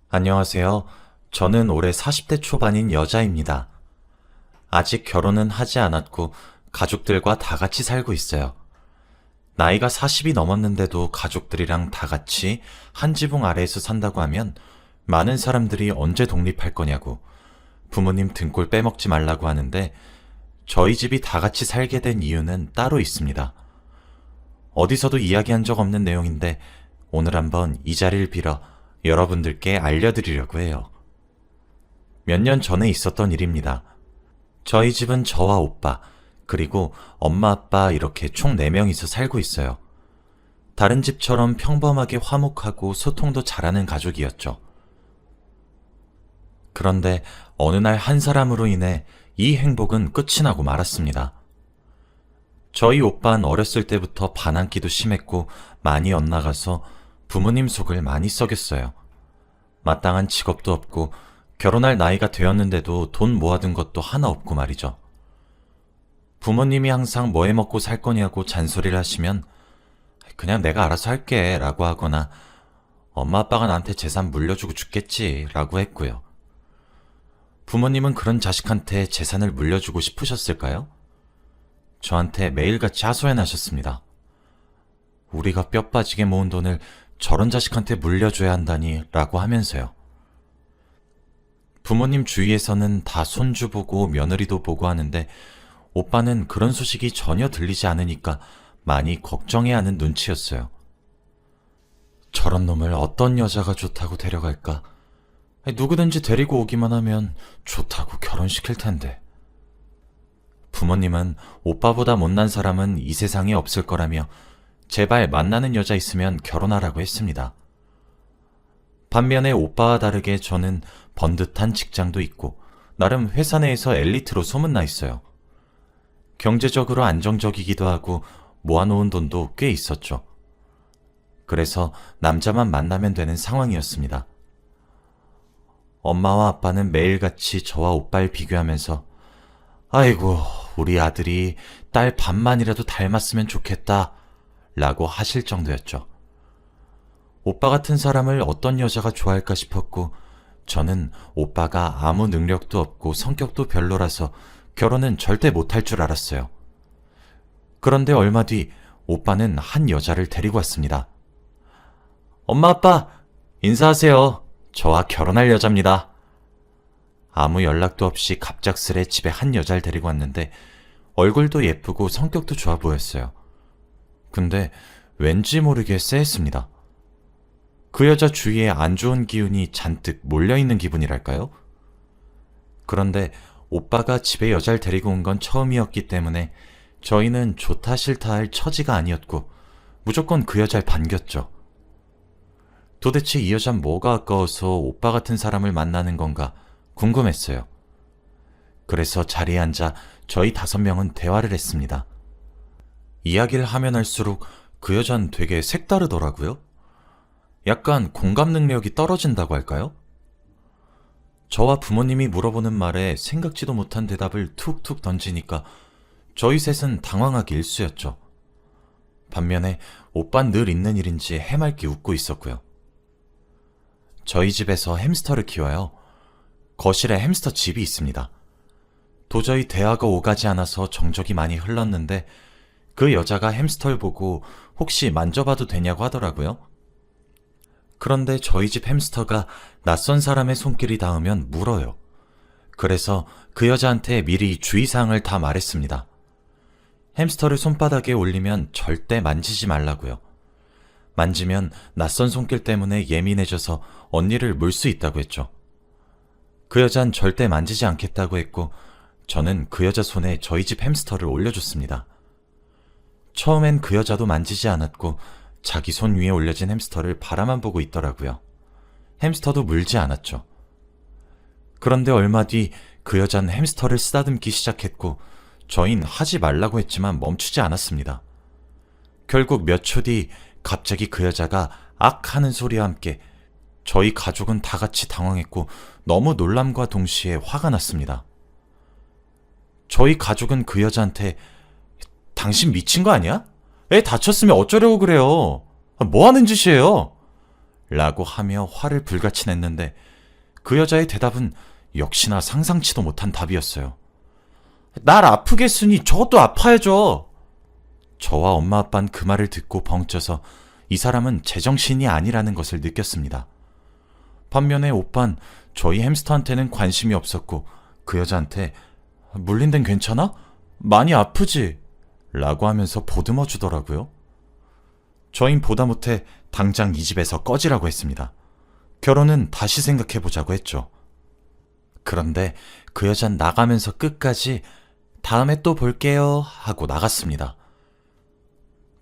안녕하세요. 저는 올해 40대 초반인 여자입니다. 아직 결혼은 하지 않았고 가족들과 다 같이 살고 있어요. 나이가 40이 넘었는데도 가족들이랑 다 같이 한 지붕 아래에서 산다고 하면 많은 사람들이 언제 독립할 거냐고 부모님 등골 빼먹지 말라고 하는데 저희 집이 다 같이 살게 된 이유는 따로 있습니다. 어디서도 이야기한 적 없는 내용인데 오늘 한번 이 자리를 빌어 여러분들께 알려드리려고 해요. 몇 년 전에 있었던 일입니다. 저희 집은 저와 오빠, 그리고 엄마 아빠 이렇게 총 4명이서 살고 있어요. 다른 집처럼 평범하게 화목하고 소통도 잘하는 가족이었죠. 그런데 어느 날 한 사람으로 인해 이 행복은 끝이 나고 말았습니다. 저희 오빠는 어렸을 때부터 반항기도 심했고 많이 엇나가서 부모님 속을 많이 썩였어요. 마땅한 직업도 없고 결혼할 나이가 되었는데도 돈 모아둔 것도 하나 없고 말이죠. 부모님이 항상 뭐 해먹고 살 거냐고 잔소리를 하시면 그냥 내가 알아서 할게 라고 하거나 엄마 아빠가 나한테 재산 물려주고 죽겠지 라고 했고요. 부모님은 그런 자식한테 재산을 물려주고 싶으셨을까요? 저한테 매일같이 하소연하셨습니다. 우리가 뼈 빠지게 모은 돈을 저런 자식한테 물려줘야 한다니 라고 하면서요. 부모님 주위에서는 다 손주 보고 며느리도 보고 하는데 오빠는 그런 소식이 전혀 들리지 않으니까 많이 걱정해하는 눈치였어요. 저런 놈을 어떤 여자가 좋다고 데려갈까? 누구든지 데리고 오기만 하면 좋다고 결혼시킬 텐데. 부모님은 오빠보다 못난 사람은 이 세상에 없을 거라며 제발 만나는 여자 있으면 결혼하라고 했습니다. 반면에 오빠와 다르게 저는 번듯한 직장도 있고 나름 회사 내에서 엘리트로 소문나 있어요. 경제적으로 안정적이기도 하고 모아놓은 돈도 꽤 있었죠. 그래서 남자만 만나면 되는 상황이었습니다. 엄마와 아빠는 매일같이 저와 오빠를 비교하면서 아이고 우리 아들이 딸 반만이라도 닮았으면 좋겠다 라고 하실 정도였죠. 오빠 같은 사람을 어떤 여자가 좋아할까 싶었고 저는 오빠가 아무 능력도 없고 성격도 별로라서 결혼은 절대 못할 줄 알았어요. 그런데 얼마 뒤 오빠는 한 여자를 데리고 왔습니다. 엄마 아빠 인사하세요. 저와 결혼할 여자입니다. 아무 연락도 없이 갑작스레 집에 한 여자를 데리고 왔는데 얼굴도 예쁘고 성격도 좋아 보였어요. 근데 왠지 모르게 쎄했습니다. 그 여자 주위에 안 좋은 기운이 잔뜩 몰려있는 기분이랄까요? 그런데 오빠가 집에 여자를 데리고 온 건 처음이었기 때문에 저희는 좋다 싫다 할 처지가 아니었고 무조건 그 여자를 반겼죠. 도대체 이 여잔 뭐가 아까워서 오빠 같은 사람을 만나는 건가 궁금했어요. 그래서 자리에 앉아 저희 5명은 대화를 했습니다. 이야기를 하면 할수록 그 여잔 되게 색다르더라고요. 약간 공감 능력이 떨어진다고 할까요? 저와 부모님이 물어보는 말에 생각지도 못한 대답을 툭툭 던지니까 저희 셋은 당황하기 일쑤였죠. 반면에 오빤 늘 있는 일인지 해맑게 웃고 있었고요. 저희 집에서 햄스터를 키워요. 거실에 햄스터 집이 있습니다. 도저히 대화가 오가지 않아서 정적이 많이 흘렀는데 그 여자가 햄스터를 보고 혹시 만져봐도 되냐고 하더라고요. 그런데 저희 집 햄스터가 낯선 사람의 손길이 닿으면 물어요. 그래서 그 여자한테 미리 주의사항을 다 말했습니다. 햄스터를 손바닥에 올리면 절대 만지지 말라고요. 만지면 낯선 손길 때문에 예민해져서 언니를 물 수 있다고 했죠. 그 여잔 절대 만지지 않겠다고 했고 저는 그 여자 손에 저희 집 햄스터를 올려줬습니다. 처음엔 그 여자도 만지지 않았고 자기 손 위에 올려진 햄스터를 바라만 보고 있더라고요. 햄스터도 물지 않았죠. 그런데 얼마 뒤 그 여자는 햄스터를 쓰다듬기 시작했고 저흰 하지 말라고 했지만 멈추지 않았습니다. 결국 몇 초 뒤 갑자기 그 여자가 악 하는 소리와 함께 저희 가족은 다 같이 당황했고 너무 놀람과 동시에 화가 났습니다. 저희 가족은 그 여자한테 당신 미친 거 아니야? 애 다쳤으면 어쩌려고 그래요? 뭐 하는 짓이에요? 라고 하며 화를 불같이 냈는데 그 여자의 대답은 역시나 상상치도 못한 답이었어요. 날 아프게 했으니 저것도 아파야죠. 저와 엄마 아빠는 그 말을 듣고 벙쪄서 이 사람은 제정신이 아니라는 것을 느꼈습니다. 반면에 오빤 저희 햄스터한테는 관심이 없었고 그 여자한테 물린 데는 괜찮아? 많이 아프지? 라고 하면서 보듬어 주더라고요. 저흰 보다 못해 당장 이 집에서 꺼지라고 했습니다. 결혼은 다시 생각해보자고 했죠. 그런데 그 여잔 나가면서 끝까지 다음에 또 볼게요 하고 나갔습니다.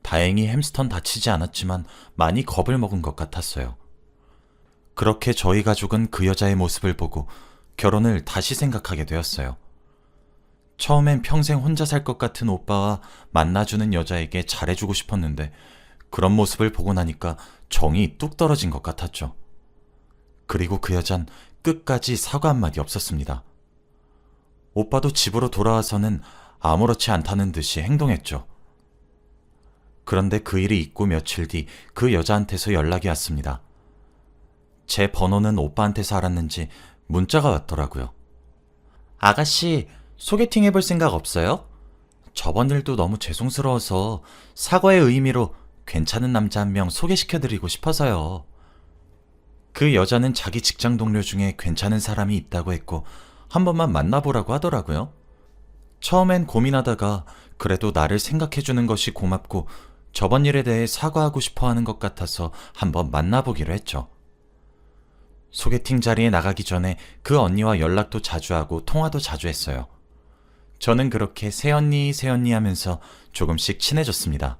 다행히 햄스터는 다치지 않았지만 많이 겁을 먹은 것 같았어요. 그렇게 저희 가족은 그 여자의 모습을 보고 결혼을 다시 생각하게 되었어요. 처음엔 평생 혼자 살 것 같은 오빠와 만나주는 여자에게 잘해주고 싶었는데 그런 모습을 보고 나니까 정이 뚝 떨어진 것 같았죠. 그리고 그 여잔 끝까지 사과 한마디 없었습니다. 오빠도 집으로 돌아와서는 아무렇지 않다는 듯이 행동했죠. 그런데 그 일이 있고 며칠 뒤 그 여자한테서 연락이 왔습니다. 제 번호는 오빠한테서 알았는지 문자가 왔더라고요. 아가씨, 소개팅 해볼 생각 없어요? 저번 일도 너무 죄송스러워서 사과의 의미로 괜찮은 남자 한 명 소개시켜드리고 싶어서요. 그 여자는 자기 직장 동료 중에 괜찮은 사람이 있다고 했고 한 번만 만나보라고 하더라고요. 처음엔 고민하다가 그래도 나를 생각해주는 것이 고맙고 저번 일에 대해 사과하고 싶어 하는 것 같아서 한번 만나보기로 했죠. 소개팅 자리에 나가기 전에 그 언니와 연락도 자주 하고 통화도 자주 했어요. 저는 그렇게 새언니 새언니 하면서 조금씩 친해졌습니다.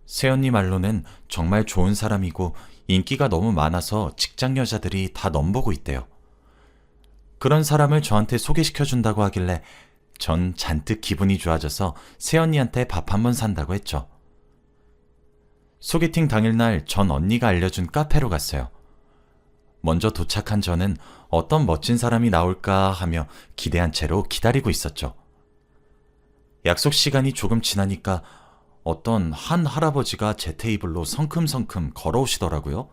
새언니 말로는 정말 좋은 사람이고 인기가 너무 많아서 직장 여자들이 다 넘보고 있대요. 그런 사람을 저한테 소개시켜준다고 하길래 전 잔뜩 기분이 좋아져서 새언니한테 밥 한 번 산다고 했죠. 소개팅 당일날 전 언니가 알려준 카페로 갔어요. 먼저 도착한 저는 어떤 멋진 사람이 나올까 하며 기대한 채로 기다리고 있었죠. 약속 시간이 조금 지나니까 어떤 한 할아버지가 제 테이블로 성큼성큼 걸어오시더라고요.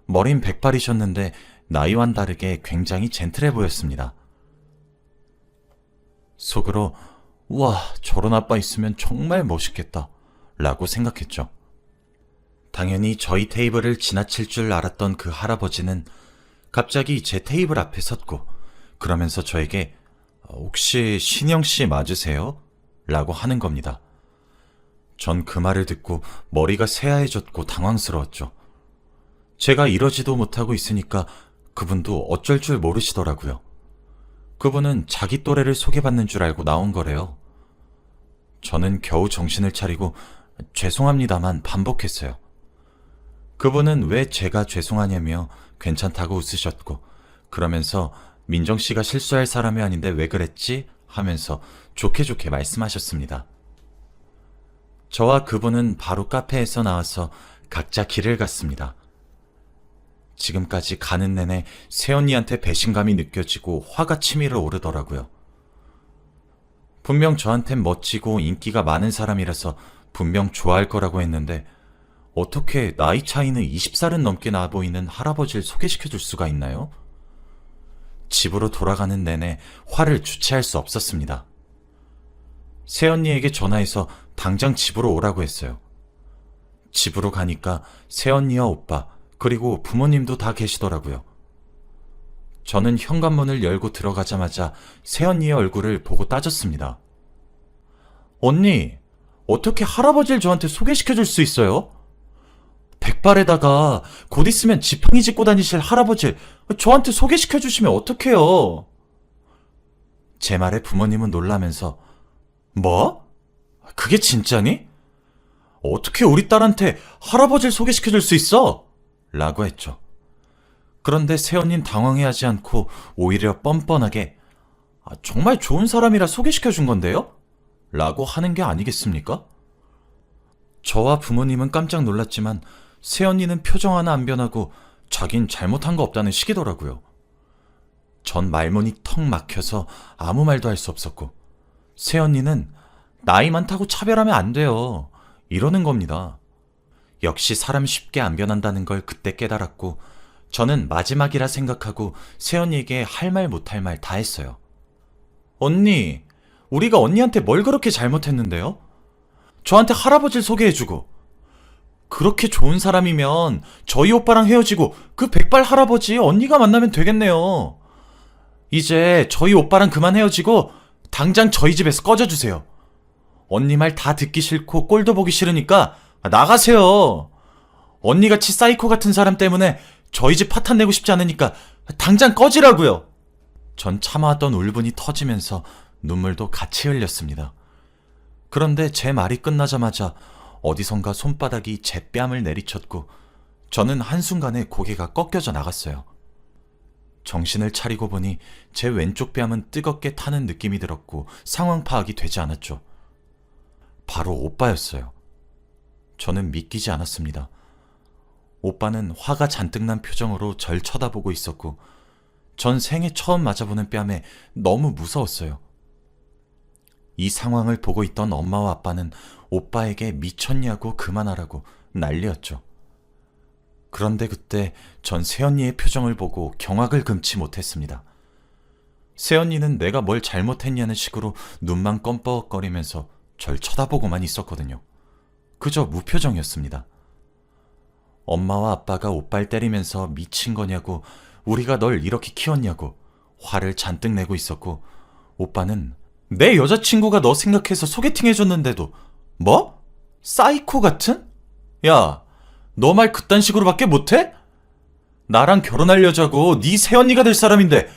머린 백발이셨는데 나이와는 다르게 굉장히 젠틀해 보였습니다. 속으로 우와, 저런 아빠 있으면 정말 멋있겠다 라고 생각했죠. 당연히 저희 테이블을 지나칠 줄 알았던 그 할아버지는 갑자기 제 테이블 앞에 섰고 그러면서 저에게 혹시 신영씨 맞으세요? 라고 하는 겁니다. 전 그 말을 듣고 머리가 새하얘졌고 당황스러웠죠. 제가 이러지도 못하고 있으니까 그분도 어쩔 줄 모르시더라고요. 그분은 자기 또래를 소개받는 줄 알고 나온 거래요. 저는 겨우 정신을 차리고 죄송합니다만 반복했어요. 그분은 왜 제가 죄송하냐며 괜찮다고 웃으셨고 그러면서 민정씨가 실수할 사람이 아닌데 왜 그랬지? 하면서 좋게 말씀하셨습니다. 저와 그분은 바로 카페에서 나와서 각자 길을 갔습니다. 지금까지 가는 내내 새언니한테 배신감이 느껴지고 화가 치밀어 오르더라고요. 분명 저한텐 멋지고 인기가 많은 사람이라서 분명 좋아할 거라고 했는데 어떻게 나이 차이는 20살은 넘게 나 보이는 할아버지를 소개시켜줄 수가 있나요? 집으로 돌아가는 내내 화를 주체할 수 없었습니다. 새언니에게 전화해서 당장 집으로 오라고 했어요. 집으로 가니까 새언니와 오빠 그리고 부모님도 다 계시더라고요. 저는 현관문을 열고 들어가자마자 새언니의 얼굴을 보고 따졌습니다. 언니, 어떻게 할아버지를 저한테 소개시켜줄 수 있어요? 백발에다가 곧 있으면 지팡이 짚고 다니실 할아버지 저한테 소개시켜주시면 어떡해요? 제 말에 부모님은 놀라면서 뭐? 그게 진짜니? 어떻게 우리 딸한테 할아버지를 소개시켜줄 수 있어? 라고 했죠. 그런데 새언니는 당황해하지 않고 오히려 뻔뻔하게 정말 좋은 사람이라 소개시켜준 건데요? 라고 하는 게 아니겠습니까? 저와 부모님은 깜짝 놀랐지만 새언니는 표정 하나 안 변하고 자긴 잘못한 거 없다는 식이더라고요. 전 말문이 턱 막혀서 아무 말도 할 수 없었고 새언니는 나이 많다고 차별하면 안 돼요. 이러는 겁니다. 역시 사람 쉽게 안 변한다는 걸 그때 깨달았고 저는 마지막이라 생각하고 세연이에게 할 말 못할 말 다 했어요. 언니, 우리가 언니한테 뭘 그렇게 잘못했는데요? 저한테 할아버지를 소개해주고 그렇게 좋은 사람이면 저희 오빠랑 헤어지고 그 백발 할아버지 언니가 만나면 되겠네요. 이제 저희 오빠랑 그만 헤어지고 당장 저희 집에서 꺼져주세요. 언니 말 다 듣기 싫고 꼴도 보기 싫으니까 나가세요. 언니같이 사이코 같은 사람 때문에 저희 집 파탄 내고 싶지 않으니까 당장 꺼지라고요. 전 참아왔던 울분이 터지면서 눈물도 같이 흘렸습니다. 그런데 제 말이 끝나자마자 어디선가 손바닥이 제 뺨을 내리쳤고 저는 한순간에 고개가 꺾여져 나갔어요. 정신을 차리고 보니 제 왼쪽 뺨은 뜨겁게 타는 느낌이 들었고 상황 파악이 되지 않았죠. 바로 오빠였어요. 저는 믿기지 않았습니다. 오빠는 화가 잔뜩 난 표정으로 절 쳐다보고 있었고 전 생애 처음 맞아보는 뺨에 너무 무서웠어요. 이 상황을 보고 있던 엄마와 아빠는 오빠에게 미쳤냐고 그만하라고 난리였죠. 그런데 그때 전 새언니의 표정을 보고 경악을 금치 못했습니다. 새언니는 내가 뭘 잘못했냐는 식으로 눈만 껌뻑거리면서 절 쳐다보고만 있었거든요. 그저 무표정이었습니다. 엄마와 아빠가 오빠를 때리면서 미친 거냐고 우리가 널 이렇게 키웠냐고 화를 잔뜩 내고 있었고 오빠는 내 여자친구가 너 생각해서 소개팅 해줬는데도 뭐? 사이코 같은? 야, 너 말 그딴 식으로밖에 못해? 나랑 결혼할 여자고 네 새언니가 될 사람인데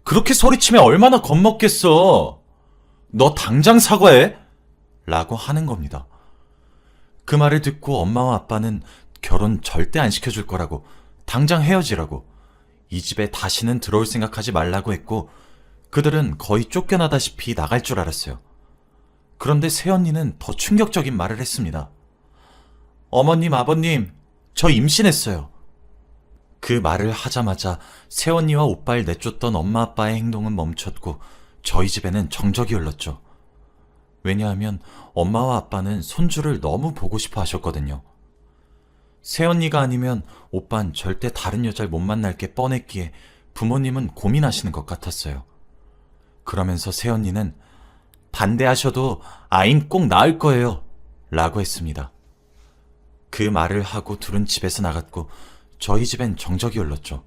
그렇게 소리치면 얼마나 겁먹겠어. 너 당장 사과해. 라고 하는 겁니다. 그 말을 듣고 엄마와 아빠는 결혼 절대 안 시켜줄 거라고 당장 헤어지라고 이 집에 다시는 들어올 생각하지 말라고 했고 그들은 거의 쫓겨나다시피 나갈 줄 알았어요. 그런데 새언니는 더 충격적인 말을 했습니다. 어머님, 아버님, 저 임신했어요. 그 말을 하자마자 새언니와 오빠를 내쫓던 엄마 아빠의 행동은 멈췄고 저희 집에는 정적이 흘렀죠. 왜냐하면 엄마와 아빠는 손주를 너무 보고 싶어 하셨거든요. 새언니가 아니면 오빤 절대 다른 여자를 못 만날 게 뻔했기에 부모님은 고민하시는 것 같았어요. 그러면서 새언니는 반대하셔도 아인 꼭 낳을 거예요. 라고 했습니다. 그 말을 하고 둘은 집에서 나갔고 저희 집엔 정적이 흘렀죠.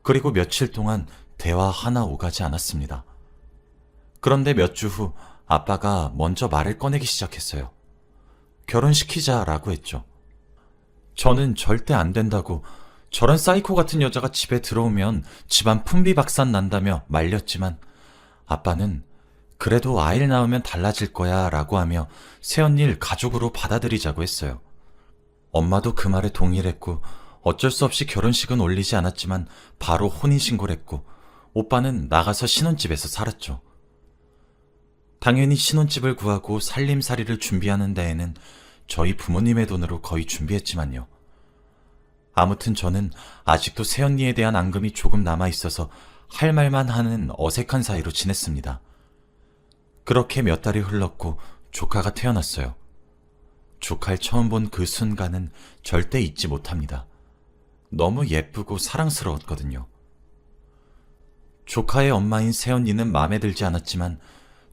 그리고 며칠 동안 대화 하나 오가지 않았습니다. 그런데 몇 주 후 아빠가 먼저 말을 꺼내기 시작했어요. 결혼시키자라고 했죠. 저는 절대 안 된다고 저런 사이코 같은 여자가 집에 들어오면 집안 풍비박산 난다며 말렸지만 아빠는 그래도 아이를 낳으면 달라질 거야 라고 하며 새언니를 가족으로 받아들이자고 했어요. 엄마도 그 말에 동의를 했고 어쩔 수 없이 결혼식은 올리지 않았지만 바로 혼인신고를 했고 오빠는 나가서 신혼집에서 살았죠. 당연히 신혼집을 구하고 살림살이를 준비하는 데에는 저희 부모님의 돈으로 거의 준비했지만요. 아무튼 저는 아직도 새언니에 대한 앙금이 조금 남아있어서 할 말만 하는 어색한 사이로 지냈습니다. 그렇게 몇 달이 흘렀고 조카가 태어났어요. 조카를 처음 본 그 순간은 절대 잊지 못합니다. 너무 예쁘고 사랑스러웠거든요. 조카의 엄마인 새언니는 마음에 들지 않았지만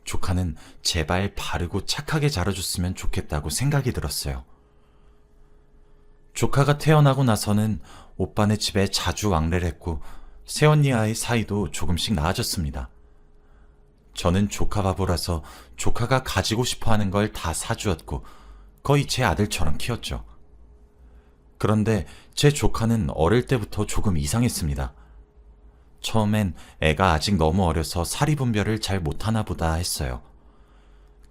조카는 제발 바르고 착하게 자라줬으면 좋겠다고 생각이 들었어요. 조카가 태어나고 나서는 오빠네 집에 자주 왕래를 했고 새언니와의 사이도 조금씩 나아졌습니다. 저는 조카 바보라서 조카가 가지고 싶어하는 걸 다 사주었고 거의 제 아들처럼 키웠죠. 그런데 제 조카는 어릴 때부터 조금 이상했습니다. 처음엔 애가 아직 너무 어려서 사리분별을 잘 못하나 보다 했어요.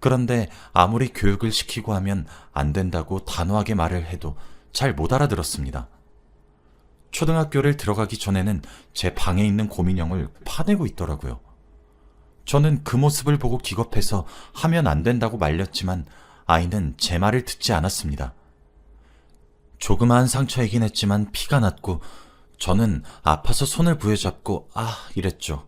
그런데 아무리 교육을 시키고 하면 안 된다고 단호하게 말을 해도 잘 못 알아들었습니다. 초등학교를 들어가기 전에는 제 방에 있는 곰인형을 파내고 있더라고요. 저는 그 모습을 보고 기겁해서 하면 안 된다고 말렸지만 아이는 제 말을 듣지 않았습니다. 조그마한 상처이긴 했지만 피가 났고 저는 아파서 손을 부여잡고 이랬죠.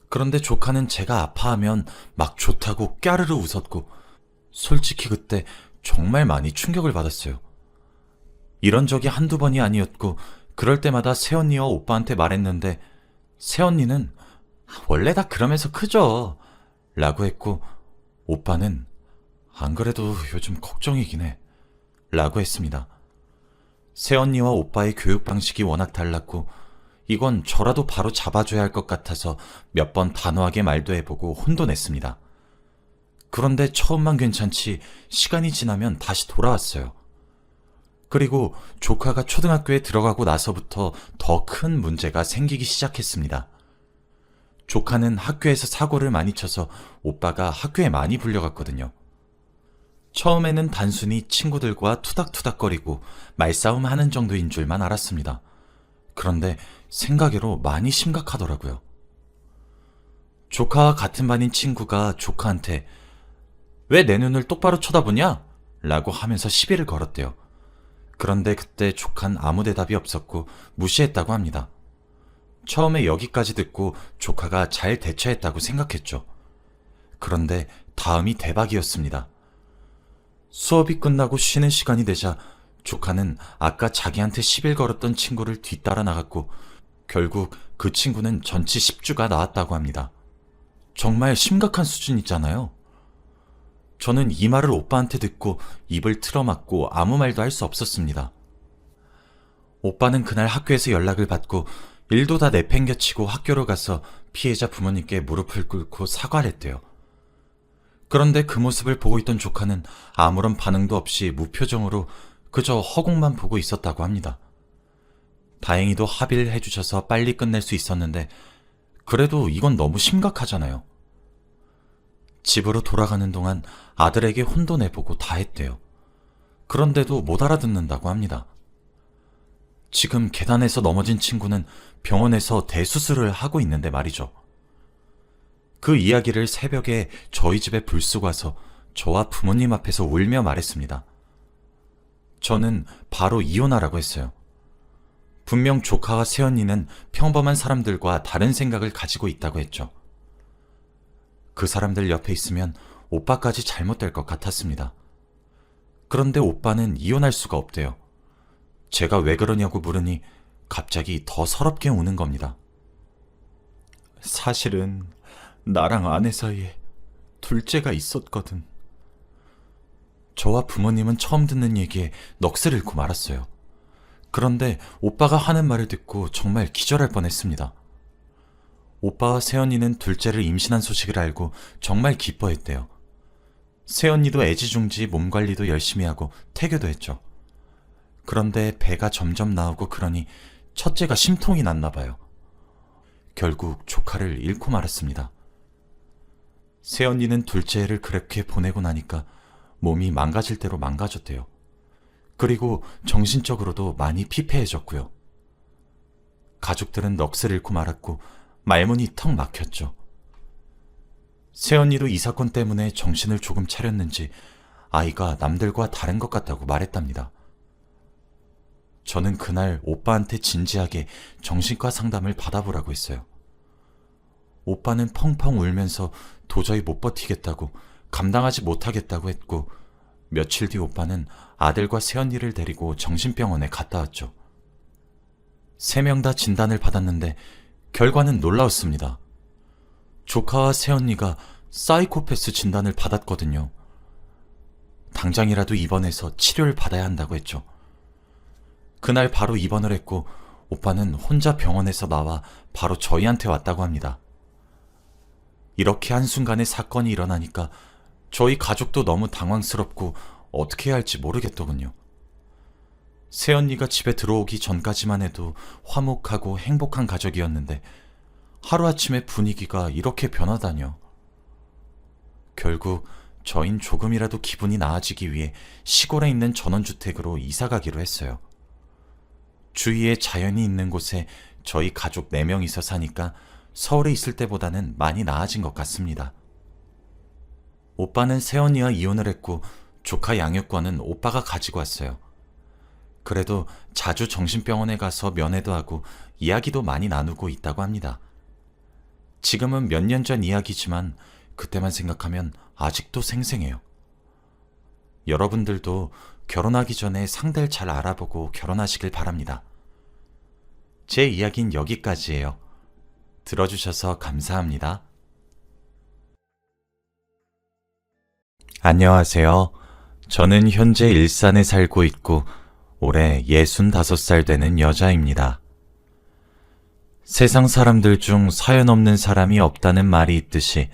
그런데 조카는 제가 아파하면 막 좋다고 까르르 웃었고 솔직히 그때 정말 많이 충격을 받았어요. 이런 적이 한두 번이 아니었고 그럴 때마다 새언니와 오빠한테 말했는데 새언니는 원래 다 그러면서 크죠 라고 했고 오빠는 안 그래도 요즘 걱정이긴 해 라고 했습니다. 새언니와 오빠의 교육 방식이 워낙 달랐고 이건 저라도 바로 잡아줘야 할 것 같아서 몇 번 단호하게 말도 해보고 혼도 냈습니다. 그런데 처음만 괜찮지 시간이 지나면 다시 돌아왔어요. 그리고 조카가 초등학교에 들어가고 나서부터 더 큰 문제가 생기기 시작했습니다. 조카는 학교에서 사고를 많이 쳐서 오빠가 학교에 많이 불려갔거든요. 처음에는 단순히 친구들과 투닥투닥거리고 말싸움 하는 정도인 줄만 알았습니다. 그런데 생각외로 많이 심각하더라고요. 조카와 같은 반인 친구가 조카한테 왜 내 눈을 똑바로 쳐다보냐? 라고 하면서 시비를 걸었대요. 그런데 그때 조카는 아무 대답이 없었고 무시했다고 합니다. 처음에 여기까지 듣고 조카가 잘 대처했다고 생각했죠. 그런데 다음이 대박이었습니다. 수업이 끝나고 쉬는 시간이 되자 조카는 아까 자기한테 시비를 걸었던 친구를 뒤따라 나갔고 결국 그 친구는 전치 10주가 나왔다고 합니다. 정말 심각한 수준이잖아요. 저는 이 말을 오빠한테 듣고 입을 틀어막고 아무 말도 할 수 없었습니다. 오빠는 그날 학교에서 연락을 받고 일도 다 내팽겨치고 학교로 가서 피해자 부모님께 무릎을 꿇고 사과를 했대요. 그런데 그 모습을 보고 있던 조카는 아무런 반응도 없이 무표정으로 그저 허공만 보고 있었다고 합니다. 다행히도 합의를 해주셔서 빨리 끝낼 수 있었는데 그래도 이건 너무 심각하잖아요. 집으로 돌아가는 동안 아들에게 혼도 내보고 다 했대요. 그런데도 못 알아듣는다고 합니다. 지금 계단에서 넘어진 친구는 병원에서 대수술을 하고 있는데 말이죠. 그 이야기를 새벽에 저희 집에 불쑥 와서 저와 부모님 앞에서 울며 말했습니다. 저는 바로 이혼하라고 했어요. 분명 조카와 새언니는 평범한 사람들과 다른 생각을 가지고 있다고 했죠. 그 사람들 옆에 있으면 오빠까지 잘못될 것 같았습니다. 그런데 오빠는 이혼할 수가 없대요. 제가 왜 그러냐고 물으니 갑자기 더 서럽게 우는 겁니다. 사실은 나랑 아내 사이에 둘째가 있었거든. 저와 부모님은 처음 듣는 얘기에 넋을 잃고 말았어요. 그런데 오빠가 하는 말을 듣고 정말 기절할 뻔했습니다. 오빠와 새언니는 둘째를 임신한 소식을 알고 정말 기뻐했대요. 새언니도 애지중지 몸 관리도 열심히 하고 태교도 했죠. 그런데 배가 점점 나오고 그러니 첫째가 심통이 났나 봐요. 결국 조카를 잃고 말았습니다. 새언니는 둘째를 그렇게 보내고 나니까 몸이 망가질 대로 망가졌대요. 그리고 정신적으로도 많이 피폐해졌고요. 가족들은 넋을 잃고 말았고 말문이 턱 막혔죠. 새언니도 이 사건 때문에 정신을 조금 차렸는지 아이가 남들과 다른 것 같다고 말했답니다. 저는 그날 오빠한테 진지하게 정신과 상담을 받아보라고 했어요. 오빠는 펑펑 울면서 도저히 못 버티겠다고 감당하지 못하겠다고 했고 며칠 뒤 오빠는 아들과 새언니를 데리고 정신병원에 갔다 왔죠. 3명 다 진단을 받았는데 결과는 놀라웠습니다. 조카와 새언니가 사이코패스 진단을 받았거든요. 당장이라도 입원해서 치료를 받아야 한다고 했죠. 그날 바로 입원을 했고 오빠는 혼자 병원에서 나와 바로 저희한테 왔다고 합니다. 이렇게 한순간에 사건이 일어나니까 저희 가족도 너무 당황스럽고 어떻게 해야 할지 모르겠더군요. 새언니가 집에 들어오기 전까지만 해도 화목하고 행복한 가족이었는데 하루아침에 분위기가 이렇게 변하다뇨. 결국 저흰 조금이라도 기분이 나아지기 위해 시골에 있는 전원주택으로 이사가기로 했어요. 주위에 자연이 있는 곳에 저희 가족 4명이서 사니까 서울에 있을 때보다는 많이 나아진 것 같습니다. 오빠는 새언니와 이혼을 했고 조카 양육권은 오빠가 가지고 왔어요. 그래도 자주 정신병원에 가서 면회도 하고 이야기도 많이 나누고 있다고 합니다. 지금은 몇 년 전 이야기지만 그때만 생각하면 아직도 생생해요. 여러분들도 결혼하기 전에 상대를 잘 알아보고 결혼하시길 바랍니다. 제 이야기는 여기까지예요. 들어주셔서 감사합니다. 안녕하세요. 저는 현재 일산에 살고 있고 올해 65살 되는 여자입니다. 세상 사람들 중 사연 없는 사람이 없다는 말이 있듯이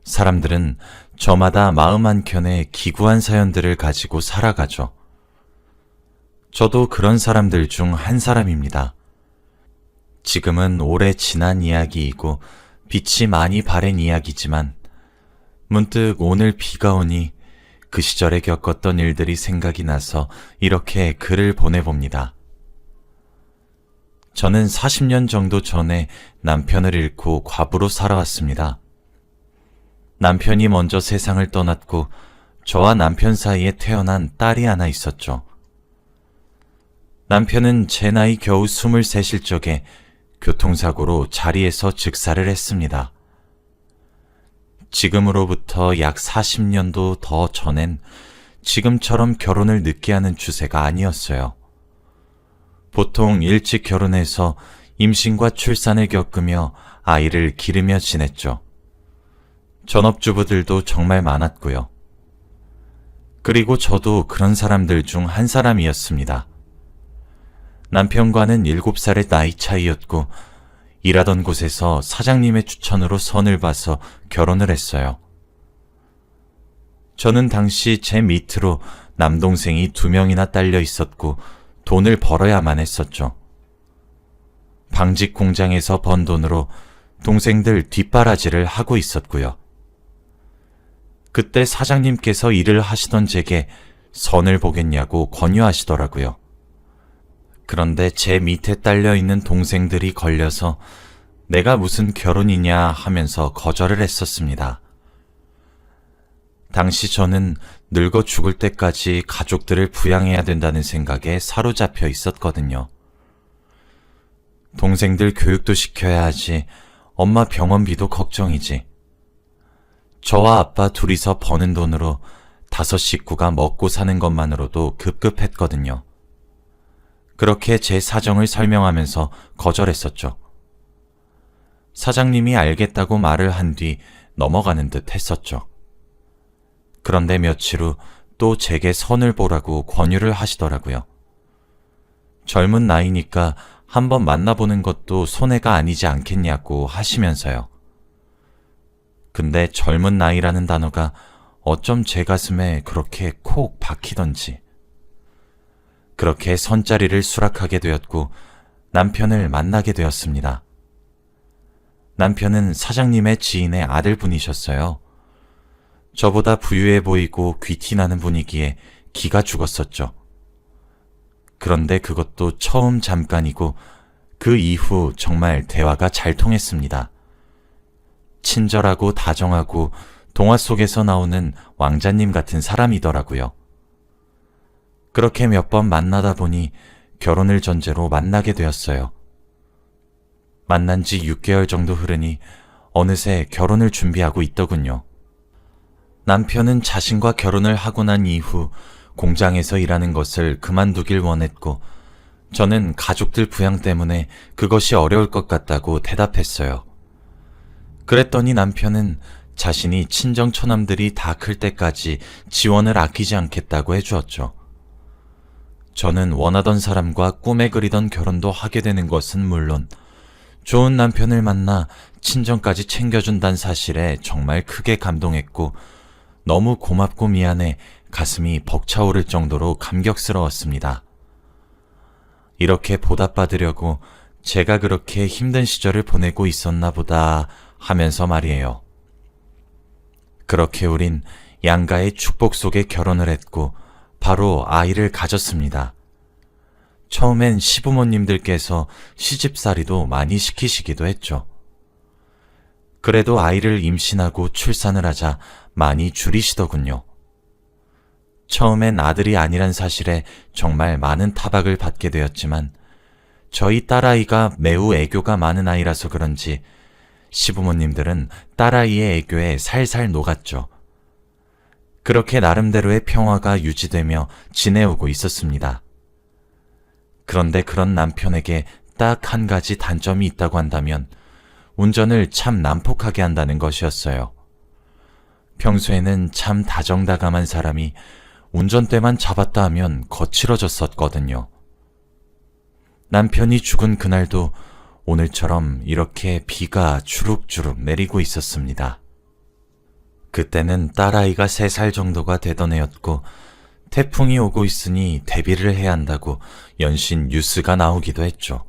사람들은 저마다 마음 한켠에 기구한 사연들을 가지고 살아가죠. 저도 그런 사람들 중 한 사람입니다. 지금은 오래 지난 이야기이고 빛이 많이 바랜 이야기지만 문득 오늘 비가 오니 그 시절에 겪었던 일들이 생각이 나서 이렇게 글을 보내봅니다. 저는 40년 정도 전에 남편을 잃고 과부로 살아왔습니다. 남편이 먼저 세상을 떠났고 저와 남편 사이에 태어난 딸이 하나 있었죠. 남편은 제 나이 겨우 23일 적에 교통사고로 자리에서 즉사를 했습니다. 지금으로부터 약 40년도 더 전엔 지금처럼 결혼을 늦게 하는 추세가 아니었어요. 보통 일찍 결혼해서 임신과 출산을 겪으며 아이를 기르며 지냈죠. 전업주부들도 정말 많았고요. 그리고 저도 그런 사람들 중 한 사람이었습니다. 남편과는 7살의 나이 차이였고 일하던 곳에서 사장님의 추천으로 선을 봐서 결혼을 했어요. 저는 당시 제 밑으로 남동생이 2명이나 딸려 있었고 돈을 벌어야만 했었죠. 방직 공장에서 번 돈으로 동생들 뒷바라지를 하고 있었고요. 그때 사장님께서 일을 하시던 제게 선을 보겠냐고 권유하시더라고요. 그런데 제 밑에 딸려있는 동생들이 걸려서 내가 무슨 결혼이냐 하면서 거절을 했었습니다. 당시 저는 늙어 죽을 때까지 가족들을 부양해야 된다는 생각에 사로잡혀 있었거든요. 동생들 교육도 시켜야 하지, 엄마 병원비도 걱정이지. 저와 아빠 둘이서 버는 돈으로 5 식구가 먹고 사는 것만으로도 급급했거든요. 그렇게 제 사정을 설명하면서 거절했었죠. 사장님이 알겠다고 말을 한 뒤 넘어가는 듯 했었죠. 그런데 며칠 후 또 제게 선을 보라고 권유를 하시더라고요. 젊은 나이니까 한번 만나보는 것도 손해가 아니지 않겠냐고 하시면서요. 근데 젊은 나이라는 단어가 어쩜 제 가슴에 그렇게 콕 박히던지. 그렇게 선자리를 수락하게 되었고 남편을 만나게 되었습니다. 남편은 사장님의 지인의 아들분이셨어요. 저보다 부유해 보이고 귀티나는 분이기에 기가 죽었었죠. 그런데 그것도 처음 잠깐이고 그 이후 정말 대화가 잘 통했습니다. 친절하고 다정하고 동화 속에서 나오는 왕자님 같은 사람이더라고요. 그렇게 몇 번 만나다 보니 결혼을 전제로 만나게 되었어요. 만난 지 6개월 정도 흐르니 어느새 결혼을 준비하고 있더군요. 남편은 자신과 결혼을 하고 난 이후 공장에서 일하는 것을 그만두길 원했고 저는 가족들 부양 때문에 그것이 어려울 것 같다고 대답했어요. 그랬더니 남편은 자신이 친정 처남들이 다 클 때까지 지원을 아끼지 않겠다고 해주었죠. 저는 원하던 사람과 꿈에 그리던 결혼도 하게 되는 것은 물론 좋은 남편을 만나 친정까지 챙겨준다는 사실에 정말 크게 감동했고 너무 고맙고 미안해 가슴이 벅차오를 정도로 감격스러웠습니다. 이렇게 보답받으려고 제가 그렇게 힘든 시절을 보내고 있었나 보다 하면서 말이에요. 그렇게 우린 양가의 축복 속에 결혼을 했고 바로 아이를 가졌습니다. 처음엔 시부모님들께서 시집살이도 많이 시키시기도 했죠. 그래도 아이를 임신하고 출산을 하자 많이 줄이시더군요. 처음엔 아들이 아니란 사실에 정말 많은 타박을 받게 되었지만 저희 딸아이가 매우 애교가 많은 아이라서 그런지 시부모님들은 딸아이의 애교에 살살 녹았죠. 그렇게 나름대로의 평화가 유지되며 지내오고 있었습니다. 그런데 그런 남편에게 딱 한 가지 단점이 있다고 한다면 운전을 참 난폭하게 한다는 것이었어요. 평소에는 참 다정다감한 사람이 운전대만 잡았다 하면 거칠어졌었거든요. 남편이 죽은 그날도 오늘처럼 이렇게 비가 주룩주룩 내리고 있었습니다. 그때는 딸아이가 3살 정도가 되던 해였고 태풍이 오고 있으니 대비를 해야 한다고 연신 뉴스가 나오기도 했죠.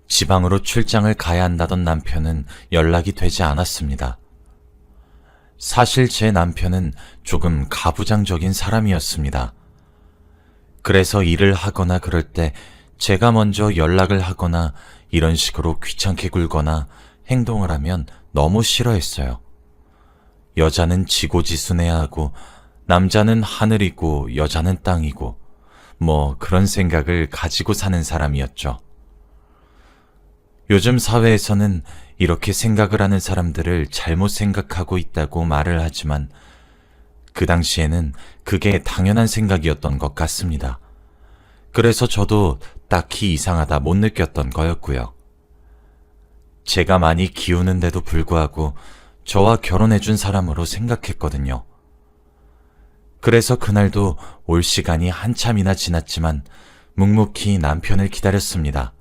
지방으로 출장을 가야 한다던 남편은 연락이 되지 않았습니다. 사실 제 남편은 조금 가부장적인 사람이었습니다. 그래서 일을 하거나 그럴 때 제가 먼저 연락을 하거나 이런 식으로 귀찮게 굴거나 행동을 하면 너무 싫어했어요. 여자는 지고지순해야 하고 남자는 하늘이고 여자는 땅이고 뭐 그런 생각을 가지고 사는 사람이었죠. 요즘 사회에서는 이렇게 생각을 하는 사람들을 잘못 생각하고 있다고 말을 하지만 그 당시에는 그게 당연한 생각이었던 것 같습니다. 그래서 저도 딱히 이상하다 못 느꼈던 거였고요. 제가 많이 기우는데도 불구하고 저와 결혼해준 사람으로 생각했거든요. 그래서 그날도 올 시간이 한참이나 지났지만 묵묵히 남편을 기다렸습니다.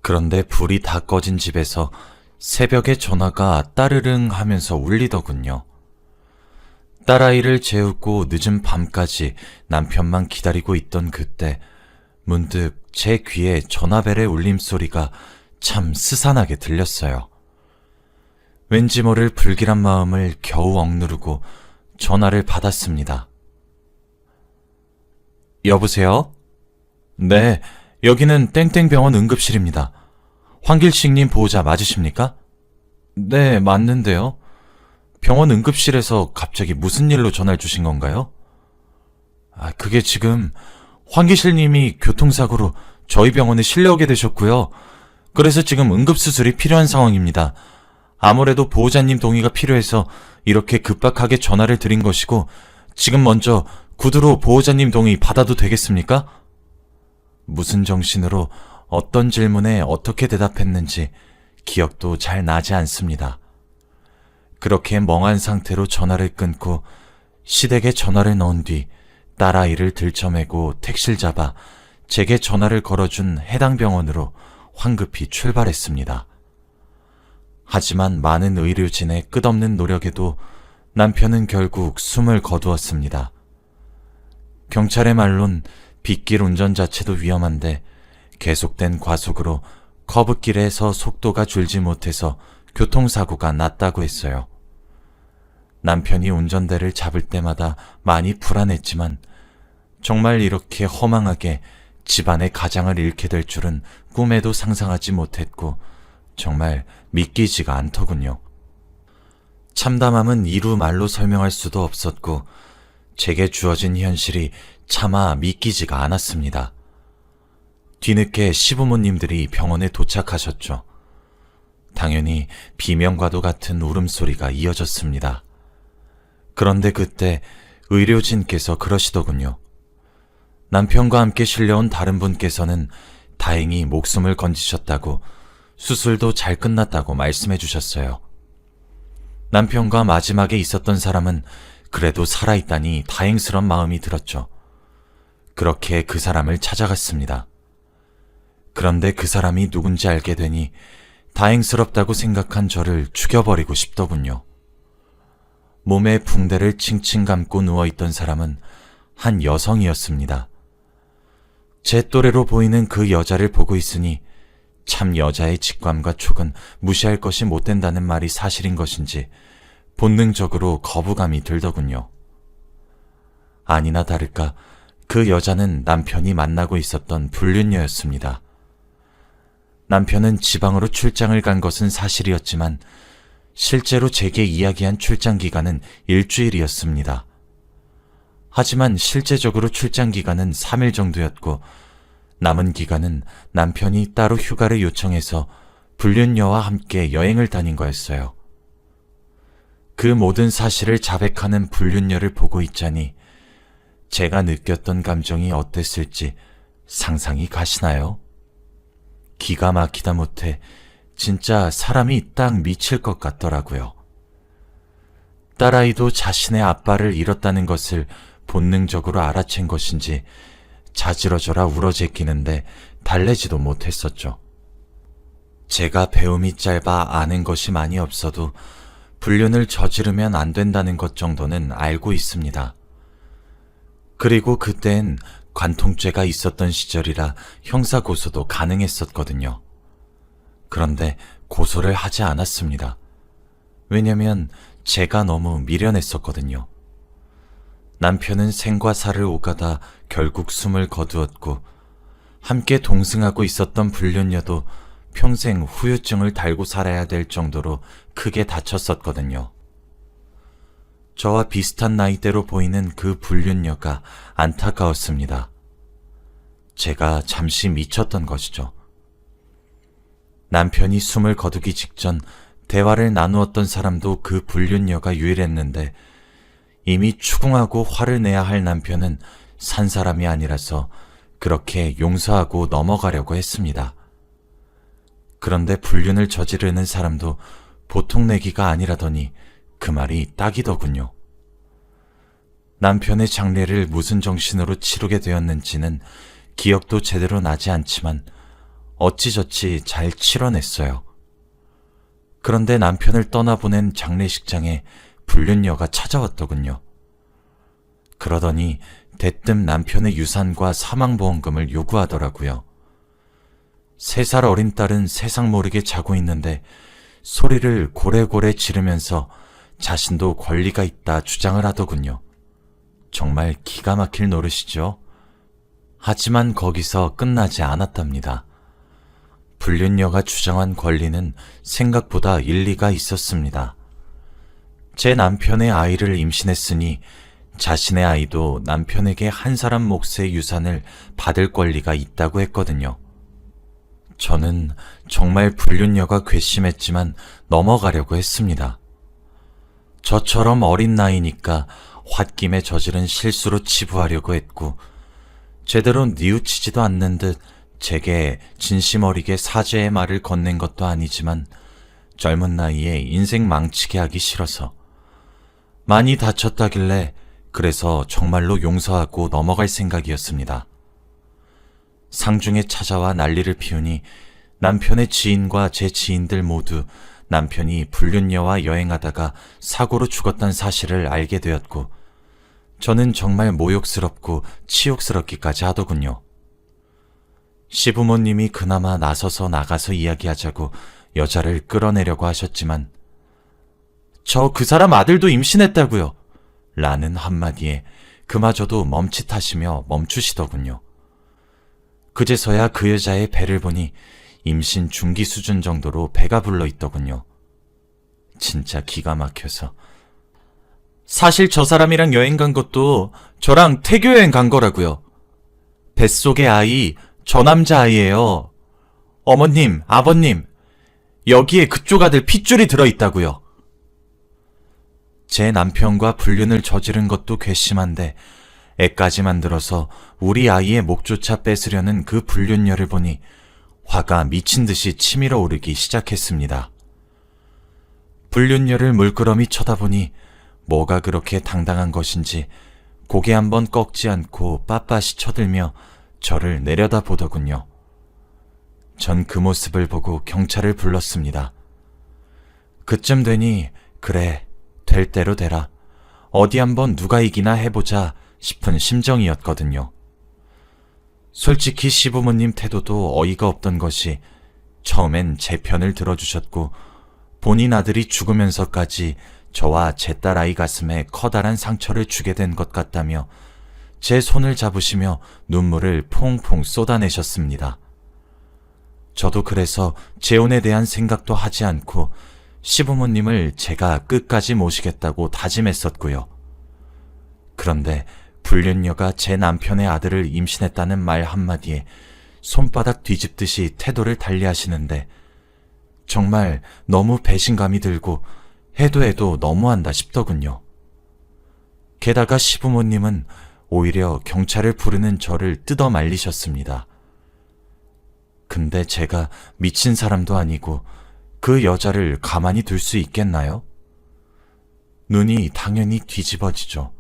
그런데 불이 다 꺼진 집에서 새벽에 전화가 따르릉 하면서 울리더군요. 딸아이를 재우고 늦은 밤까지 남편만 기다리고 있던 그때 문득 제 귀에 전화벨의 울림소리가 참 스산하게 들렸어요. 왠지 모를 불길한 마음을 겨우 억누르고 전화를 받았습니다. 여보세요? 네, 여기는 땡땡병원 응급실입니다. 황길식님 보호자 맞으십니까? 네, 맞는데요. 병원 응급실에서 갑자기 무슨 일로 전화를 주신 건가요? 그게 지금 황길식님이 교통사고로 저희 병원에 실려오게 되셨고요. 그래서 지금 응급수술이 필요한 상황입니다. 아무래도 보호자님 동의가 필요해서 이렇게 급박하게 전화를 드린 것이고 지금 먼저 구두로 보호자님 동의 받아도 되겠습니까? 무슨 정신으로 어떤 질문에 어떻게 대답했는지 기억도 잘 나지 않습니다. 그렇게 멍한 상태로 전화를 끊고 시댁에 전화를 넣은 뒤 딸아이를 들쳐매고 택시를 잡아 제게 전화를 걸어준 해당 병원으로 황급히 출발했습니다. 하지만 많은 의료진의 끝없는 노력에도 남편은 결국 숨을 거두었습니다. 경찰의 말론 빗길 운전 자체도 위험한데 계속된 과속으로 커브길에서 속도가 줄지 못해서 교통사고가 났다고 했어요. 남편이 운전대를 잡을 때마다 많이 불안했지만 정말 이렇게 허망하게 집안의 가장을 잃게 될 줄은 꿈에도 상상하지 못했고 정말 믿기지가 않더군요. 참담함은 이루 말로 설명할 수도 없었고 제게 주어진 현실이 차마 믿기지가 않았습니다. 뒤늦게 시부모님들이 병원에 도착하셨죠. 당연히 비명과도 같은 울음소리가 이어졌습니다. 그런데 그때 의료진께서 그러시더군요. 남편과 함께 실려온 다른 분께서는 다행히 목숨을 건지셨다고 수술도 잘 끝났다고 말씀해 주셨어요. 남편과 마지막에 있었던 사람은 그래도 살아있다니 다행스런 마음이 들었죠. 그렇게 그 사람을 찾아갔습니다. 그런데 그 사람이 누군지 알게 되니 다행스럽다고 생각한 저를 죽여버리고 싶더군요. 몸에 붕대를 칭칭 감고 누워있던 사람은 한 여성이었습니다. 제 또래로 보이는 그 여자를 보고 있으니 참 여자의 직감과 촉은 무시할 것이 못 된다는 말이 사실인 것인지 본능적으로 거부감이 들더군요. 아니나 다를까 그 여자는 남편이 만나고 있었던 불륜녀였습니다. 남편은 지방으로 출장을 간 것은 사실이었지만 실제로 제게 이야기한 출장 기간은 일주일이었습니다. 하지만 실제적으로 출장 기간은 3일 정도였고 남은 기간은 남편이 따로 휴가를 요청해서 불륜녀와 함께 여행을 다닌 거였어요. 그 모든 사실을 자백하는 불륜녀를 보고 있자니 제가 느꼈던 감정이 어땠을지 상상이 가시나요? 기가 막히다 못해 진짜 사람이 딱 미칠 것 같더라고요. 딸아이도 자신의 아빠를 잃었다는 것을 본능적으로 알아챈 것인지 자지러져라 울어제끼는데 달래지도 못했었죠. 제가 배움이 짧아 아는 것이 많이 없어도 불륜을 저지르면 안 된다는 것 정도는 알고 있습니다. 그리고 그땐 관통죄가 있었던 시절이라 형사고소도 가능했었거든요. 그런데 고소를 하지 않았습니다. 왜냐면 제가 너무 미련했었거든요. 남편은 생과 사를 오가다 결국 숨을 거두었고 함께 동승하고 있었던 불륜녀도 평생 후유증을 달고 살아야 될 정도로 크게 다쳤었거든요. 저와 비슷한 나이대로 보이는 그 불륜녀가 안타까웠습니다. 제가 잠시 미쳤던 것이죠. 남편이 숨을 거두기 직전 대화를 나누었던 사람도 그 불륜녀가 유일했는데 이미 추궁하고 화를 내야 할 남편은 산 사람이 아니라서 그렇게 용서하고 넘어가려고 했습니다. 그런데 불륜을 저지르는 사람도 보통 내기가 아니라더니 그 말이 딱이더군요. 남편의 장례를 무슨 정신으로 치르게 되었는지는 기억도 제대로 나지 않지만 어찌저찌 잘 치러냈어요. 그런데 남편을 떠나보낸 장례식장에 불륜녀가 찾아왔더군요. 그러더니 대뜸 남편의 유산과 사망보험금을 요구하더라고요. 3살 어린 딸은 세상 모르게 자고 있는데 소리를 고래고래 지르면서 자신도 권리가 있다 주장을 하더군요. 정말 기가 막힐 노릇이죠. 하지만 거기서 끝나지 않았답니다. 불륜녀가 주장한 권리는 생각보다 일리가 있었습니다. 제 남편의 아이를 임신했으니 자신의 아이도 남편에게 한 사람 몫의 유산을 받을 권리가 있다고 했거든요. 저는 정말 불륜녀가 괘씸했지만 넘어가려고 했습니다. 저처럼 어린 나이니까 홧김에 저지른 실수로 치부하려고 했고 제대로 뉘우치지도 않는 듯 제게 진심 어리게 사죄의 말을 건넨 것도 아니지만 젊은 나이에 인생 망치게 하기 싫어서 많이 다쳤다길래 그래서 정말로 용서하고 넘어갈 생각이었습니다. 상중에 찾아와 난리를 피우니 남편의 지인과 제 지인들 모두 남편이 불륜녀와 여행하다가 사고로 죽었다는 사실을 알게 되었고 저는 정말 모욕스럽고 치욕스럽기까지 하더군요. 시부모님이 그나마 나서서 나가서 이야기하자고 여자를 끌어내려고 하셨지만 저 그 사람 아들도 임신했다고요 라는 한마디에 그마저도 멈칫하시며 멈추시더군요. 그제서야 그 여자의 배를 보니 임신 중기 수준 정도로 배가 불러 있더군요. 진짜 기가 막혀서. 사실 저 사람이랑 여행 간 것도 저랑 태교 여행 간 거라고요. 뱃속의 아이 저 남자 아이예요. 어머님, 아버님, 여기에 그쪽 아들 핏줄이 들어있다고요. 제 남편과 불륜을 저지른 것도 괘씸한데 애까지 만들어서 우리 아이의 목조차 뺏으려는 그 불륜녀를 보니 화가 미친 듯이 치밀어 오르기 시작했습니다. 불륜녀를 물끄러미 쳐다보니 뭐가 그렇게 당당한 것인지 고개 한번 꺾지 않고 빳빳이 쳐들며 저를 내려다보더군요. 전 그 모습을 보고 경찰을 불렀습니다. 그쯤 되니 그래, 될 대로 되라. 어디 한번 누가 이기나 해보자 싶은 심정이었거든요. 솔직히 시부모님 태도도 어이가 없던 것이 처음엔 제 편을 들어주셨고 본인 아들이 죽으면서까지 저와 제 딸아이 가슴에 커다란 상처를 주게 된 것 같다며 제 손을 잡으시며 눈물을 퐁퐁 쏟아내셨습니다. 저도 그래서 재혼에 대한 생각도 하지 않고 시부모님을 제가 끝까지 모시겠다고 다짐했었고요. 그런데 불륜녀가 제 남편의 아들을 임신했다는 말 한마디에 손바닥 뒤집듯이 태도를 달리하시는데 정말 너무 배신감이 들고 해도 너무한다 싶더군요. 게다가 시부모님은 오히려 경찰을 부르는 저를 뜯어 말리셨습니다. 근데 제가 미친 사람도 아니고 그 여자를 가만히 둘 수 있겠나요? 눈이 당연히 뒤집어지죠.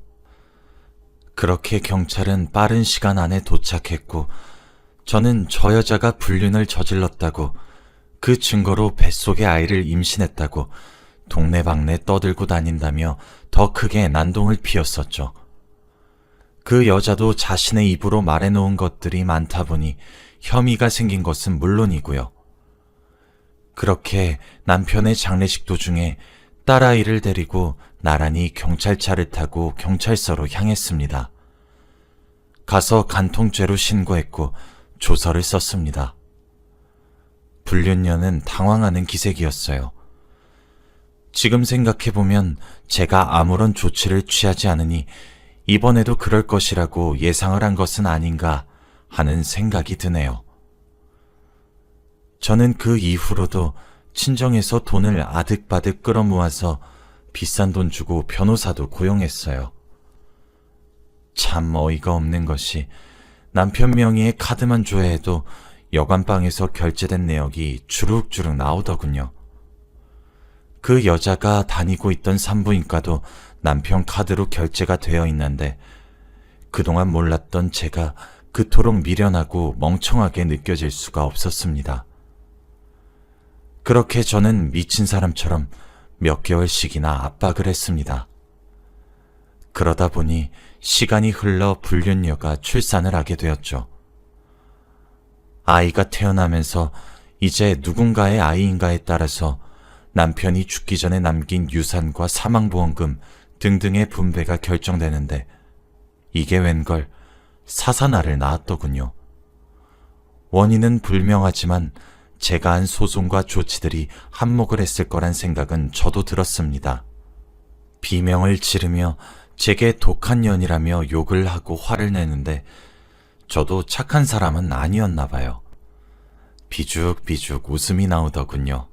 그렇게 경찰은 빠른 시간 안에 도착했고 저는 저 여자가 불륜을 저질렀다고, 그 증거로 뱃속에 아이를 임신했다고 동네방네 떠들고 다닌다며 더 크게 난동을 피웠었죠. 그 여자도 자신의 입으로 말해놓은 것들이 많다 보니 혐의가 생긴 것은 물론이고요. 그렇게 남편의 장례식 도중에 딸아이를 데리고 나란히 경찰차를 타고 경찰서로 향했습니다. 가서 간통죄로 신고했고 조서를 썼습니다. 불륜녀는 당황하는 기색이었어요. 지금 생각해보면 제가 아무런 조치를 취하지 않으니 이번에도 그럴 것이라고 예상을 한 것은 아닌가 하는 생각이 드네요. 저는 그 이후로도 친정에서 돈을 아득바득 끌어모아서 비싼 돈 주고 변호사도 고용했어요. 참 어이가 없는 것이 남편 명의의 카드만 조회해도 여관방에서 결제된 내역이 주룩주룩 나오더군요. 그 여자가 다니고 있던 산부인과도 남편 카드로 결제가 되어 있는데 그동안 몰랐던 제가 그토록 미련하고 멍청하게 느껴질 수가 없었습니다. 그렇게 저는 미친 사람처럼 몇 개월씩이나 압박을 했습니다. 그러다 보니 시간이 흘러 불륜녀가 출산을 하게 되었죠. 아이가 태어나면서 이제 누군가의 아이인가에 따라서 남편이 죽기 전에 남긴 유산과 사망보험금 등등의 분배가 결정되는데 이게 웬걸 사사나를 낳았더군요. 원인은 불명하지만 제가 한 소송과 조치들이 한몫을 했을 거란 생각은 저도 들었습니다. 비명을 지르며 제게 독한 년이라며 욕을 하고 화를 내는데 저도 착한 사람은 아니었나 봐요. 비죽비죽 웃음이 나오더군요.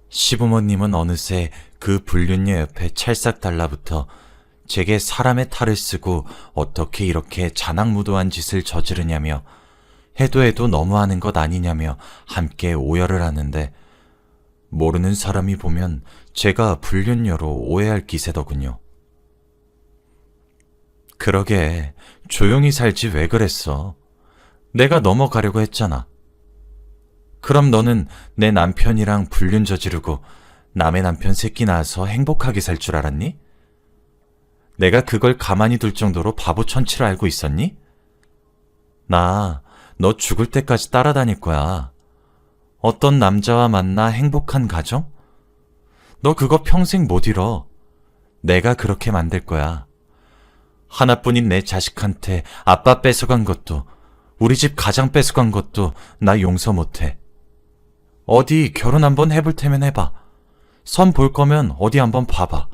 시부모님은 어느새 그 불륜녀 옆에 찰싹 달라붙어 제게 사람의 탈을 쓰고 어떻게 이렇게 잔악무도한 짓을 저지르냐며 해도 너무하는 것 아니냐며 함께 오열을 하는데 모르는 사람이 보면 제가 불륜녀로 오해할 기세더군요. 그러게 조용히 살지 왜 그랬어. 내가 넘어가려고 했잖아. 그럼 너는 내 남편이랑 불륜 저지르고 남의 남편 새끼 낳아서 행복하게 살 줄 알았니? 내가 그걸 가만히 둘 정도로 바보 천치를 알고 있었니? 나 너 죽을 때까지 따라다닐 거야. 어떤 남자와 만나 행복한 가정? 너 그거 평생 못 이뤄. 내가 그렇게 만들 거야. 하나뿐인 내 자식한테 아빠 뺏어간 것도, 우리 집 가장 뺏어간 것도 나 용서 못해. 어디 결혼 한번 해볼 테면 해봐. 선 볼 거면 어디 한번 봐봐.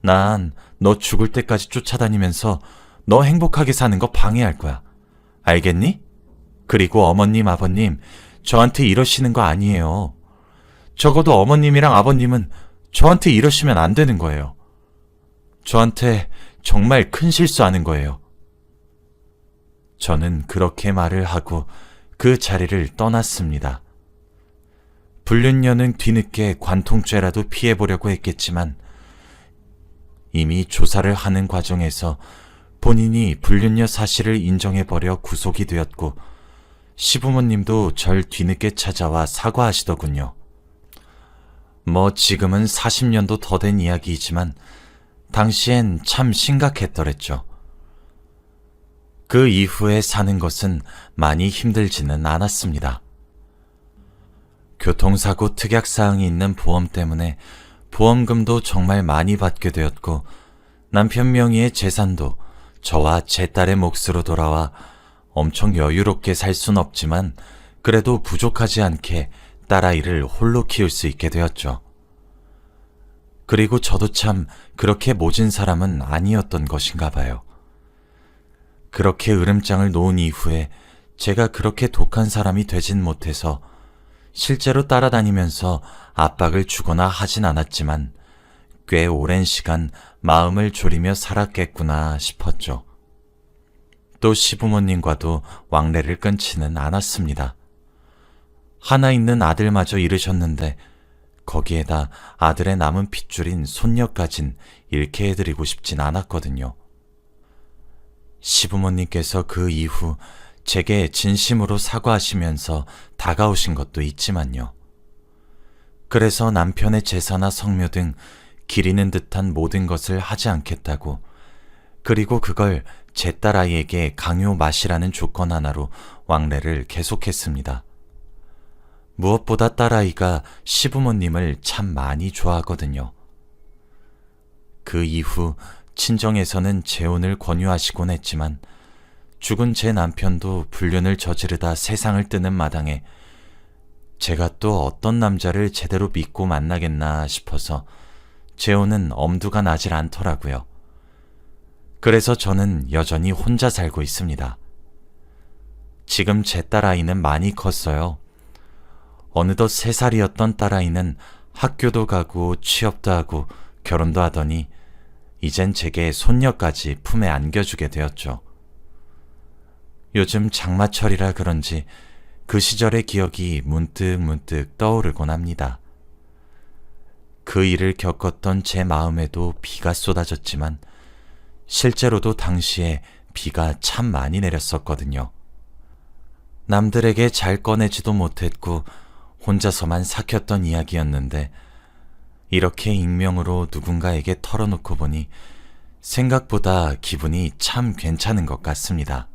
난 너 죽을 때까지 쫓아다니면서 너 행복하게 사는 거 방해할 거야. 알겠니? 그리고 어머님, 아버님, 저한테 이러시는 거 아니에요. 적어도 어머님이랑 아버님은 저한테 이러시면 안 되는 거예요. 저한테 정말 큰 실수하는 거예요. 저는 그렇게 말을 하고 그 자리를 떠났습니다. 불륜녀는 뒤늦게 관통죄라도 피해보려고 했겠지만 이미 조사를 하는 과정에서 본인이 불륜녀 사실을 인정해버려 구속이 되었고 시부모님도 절 뒤늦게 찾아와 사과하시더군요. 뭐 지금은 40년도 더 된 이야기이지만 당시엔 참 심각했더랬죠. 그 이후에 사는 것은 많이 힘들지는 않았습니다. 교통사고 특약사항이 있는 보험 때문에 보험금도 정말 많이 받게 되었고 남편 명의의 재산도 저와 제 딸의 몫으로 돌아와 엄청 여유롭게 살 순 없지만 그래도 부족하지 않게 딸아이를 홀로 키울 수 있게 되었죠. 그리고 저도 참 그렇게 모진 사람은 아니었던 것인가 봐요. 그렇게 으름장을 놓은 이후에 제가 그렇게 독한 사람이 되진 못해서 실제로 따라다니면서 압박을 주거나 하진 않았지만 꽤 오랜 시간 마음을 졸이며 살았겠구나 싶었죠. 또 시부모님과도 왕래를 끊지는 않았습니다. 하나 있는 아들마저 잃으셨는데 거기에다 아들의 남은 핏줄인 손녀까진 잃게 해드리고 싶진 않았거든요. 시부모님께서 그 이후 제게 진심으로 사과하시면서 다가오신 것도 있지만요. 그래서 남편의 제사나 성묘 등 기리는 듯한 모든 것을 하지 않겠다고, 그리고 그걸 제 딸아이에게 강요 마시라는 조건 하나로 왕래를 계속했습니다. 무엇보다 딸아이가 시부모님을 참 많이 좋아하거든요. 그 이후 친정에서는 재혼을 권유하시곤 했지만 죽은 제 남편도 불륜을 저지르다 세상을 뜨는 마당에 제가 또 어떤 남자를 제대로 믿고 만나겠나 싶어서 재혼은 엄두가 나질 않더라고요. 그래서 저는 여전히 혼자 살고 있습니다. 지금 제 딸아이는 많이 컸어요. 어느덧 3살이었던 딸아이는 학교도 가고 취업도 하고 결혼도 하더니 이젠 제게 손녀까지 품에 안겨주게 되었죠. 요즘 장마철이라 그런지 그 시절의 기억이 문득문득 떠오르곤 합니다. 그 일을 겪었던 제 마음에도 비가 쏟아졌지만 실제로도 당시에 비가 참 많이 내렸었거든요. 남들에게 잘 꺼내지도 못했고 혼자서만 삭혔던 이야기였는데 이렇게 익명으로 누군가에게 털어놓고 보니 생각보다 기분이 참 괜찮은 것 같습니다.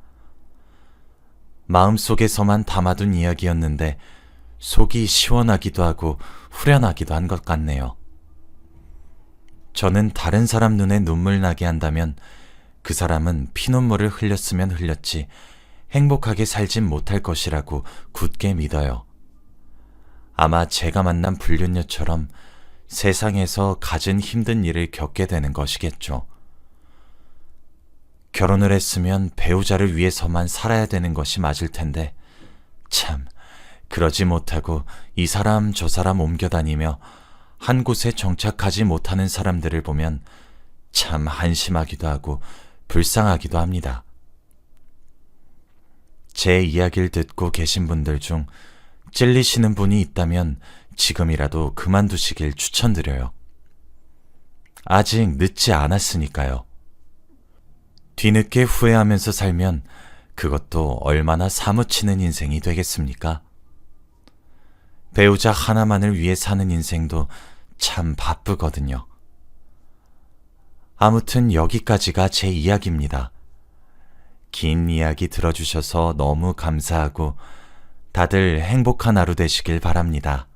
마음속에서만 담아둔 이야기였는데 속이 시원하기도 하고 후련하기도 한 것 같네요. 저는 다른 사람 눈에 눈물 나게 한다면 그 사람은 피눈물을 흘렸으면 흘렸지 행복하게 살진 못할 것이라고 굳게 믿어요. 아마 제가 만난 불륜녀처럼 세상에서 가진 힘든 일을 겪게 되는 것이겠죠. 결혼을 했으면 배우자를 위해서만 살아야 되는 것이 맞을 텐데 참 그러지 못하고 이 사람 저 사람 옮겨다니며 한 곳에 정착하지 못하는 사람들을 보면 참 한심하기도 하고 불쌍하기도 합니다. 제 이야기를 듣고 계신 분들 중 찔리시는 분이 있다면 지금이라도 그만두시길 추천드려요. 아직 늦지 않았으니까요. 뒤늦게 후회하면서 살면 그것도 얼마나 사무치는 인생이 되겠습니까? 배우자 하나만을 위해 사는 인생도 참 바쁘거든요. 아무튼 여기까지가 제 이야기입니다. 긴 이야기 들어주셔서 너무 감사하고 다들 행복한 하루 되시길 바랍니다.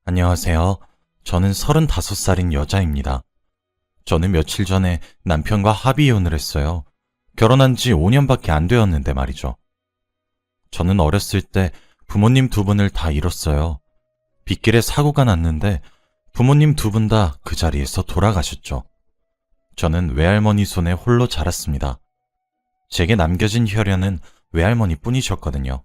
안녕하세요. 저는 35살인 여자입니다. 저는 며칠 전에 남편과 합의 이혼을 했어요. 결혼한 지 5년밖에 안 되었는데 말이죠. 저는 어렸을 때 부모님 2분을 다 잃었어요. 빗길에 사고가 났는데 부모님 2분 다 그 자리에서 돌아가셨죠. 저는 외할머니 손에 홀로 자랐습니다. 제게 남겨진 혈연은 외할머니 뿐이셨거든요.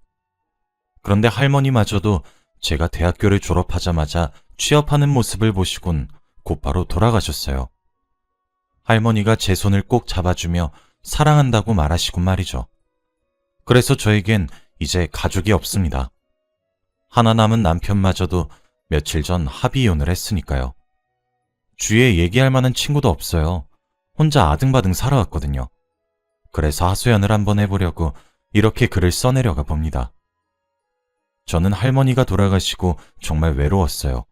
그런데 할머니마저도 제가 대학교를 졸업하자마자 취업하는 모습을 보시곤 곧바로 돌아가셨어요. 할머니가 제 손을 꼭 잡아주며 사랑한다고 말하시곤 말이죠. 그래서 저에겐 이제 가족이 없습니다. 하나 남은 남편마저도 며칠 전 합의 이혼을 했으니까요. 주위에 얘기할 만한 친구도 없어요. 혼자 아등바등 살아왔거든요. 그래서 하소연을 한번 해보려고 이렇게 글을 써내려가 봅니다. 저는 할머니가 돌아가시고 정말 외로웠어요.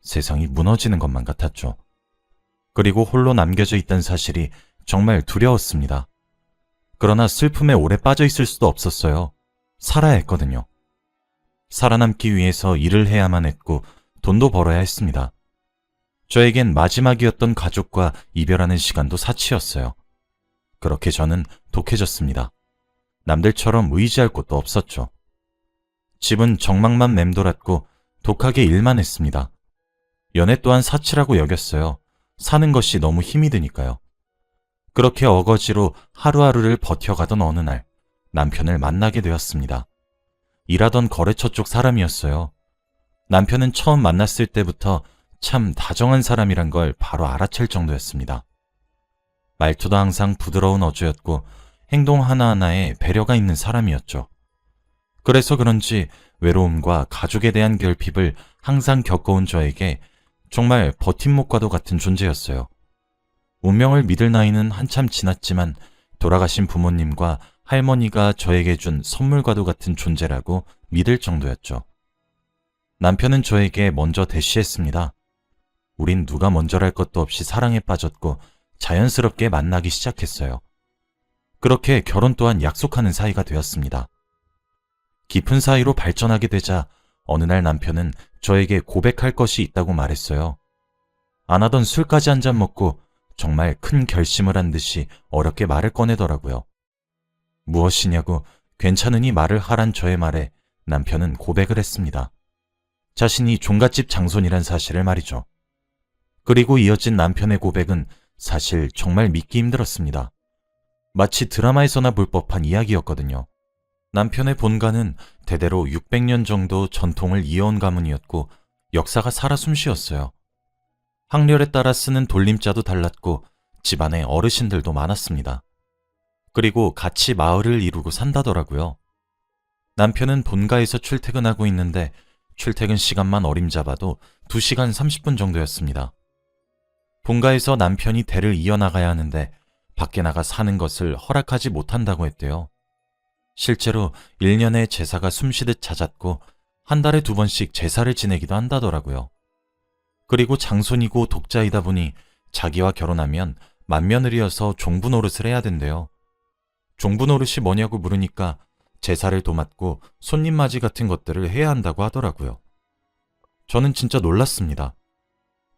세상이 무너지는 것만 같았죠. 그리고 홀로 남겨져 있던 사실이 정말 두려웠습니다. 그러나 슬픔에 오래 빠져 있을 수도 없었어요. 살아야 했거든요. 살아남기 위해서 일을 해야만 했고 돈도 벌어야 했습니다. 저에겐 마지막이었던 가족과 이별하는 시간도 사치였어요. 그렇게 저는 독해졌습니다. 남들처럼 의지할 곳도 없었죠. 집은 정막만 맴돌았고 독하게 일만 했습니다. 연애 또한 사치라고 여겼어요. 사는 것이 너무 힘이 드니까요. 그렇게 어거지로 하루하루를 버텨가던 어느 날 남편을 만나게 되었습니다. 일하던 거래처 쪽 사람이었어요. 남편은 처음 만났을 때부터 참 다정한 사람이란 걸 바로 알아챌 정도였습니다. 말투도 항상 부드러운 어조였고 행동 하나하나에 배려가 있는 사람이었죠. 그래서 그런지 외로움과 가족에 대한 결핍을 항상 겪어온 저에게 정말 버팀목과도 같은 존재였어요. 운명을 믿을 나이는 한참 지났지만 돌아가신 부모님과 할머니가 저에게 준 선물과도 같은 존재라고 믿을 정도였죠. 남편은 저에게 먼저 대시했습니다. 우린 누가 먼저랄 것도 없이 사랑에 빠졌고 자연스럽게 만나기 시작했어요. 그렇게 결혼 또한 약속하는 사이가 되었습니다. 깊은 사이로 발전하게 되자 어느 날 남편은 저에게 고백할 것이 있다고 말했어요. 안 하던 술까지 한 잔 먹고 정말 큰 결심을 한 듯이 어렵게 말을 꺼내더라고요. 무엇이냐고 괜찮으니 말을 하란 저의 말에 남편은 고백을 했습니다. 자신이 종갓집 장손이란 사실을 말이죠. 그리고 이어진 남편의 고백은 사실 정말 믿기 힘들었습니다. 마치 드라마에서나 볼 법한 이야기였거든요. 남편의 본가는 대대로 600년 정도 전통을 이어온 가문이었고 역사가 살아 숨쉬었어요. 학렬에 따라 쓰는 돌림자도 달랐고 집안에 어르신들도 많았습니다. 그리고 같이 마을을 이루고 산다더라고요. 남편은 본가에서 출퇴근하고 있는데 출퇴근 시간만 어림잡아도 2시간 30분 정도였습니다. 본가에서 남편이 대를 이어나가야 하는데 밖에 나가 사는 것을 허락하지 못한다고 했대요. 실제로 1년에 제사가 숨쉬듯 잦았고 한 달에 2번씩 제사를 지내기도 한다더라고요. 그리고 장손이고 독자이다 보니 자기와 결혼하면 맏며느리여서 종부 노릇을 해야 된대요. 종부 노릇이 뭐냐고 물으니까 제사를 도맡고 손님 맞이 같은 것들을 해야 한다고 하더라고요. 저는 진짜 놀랐습니다.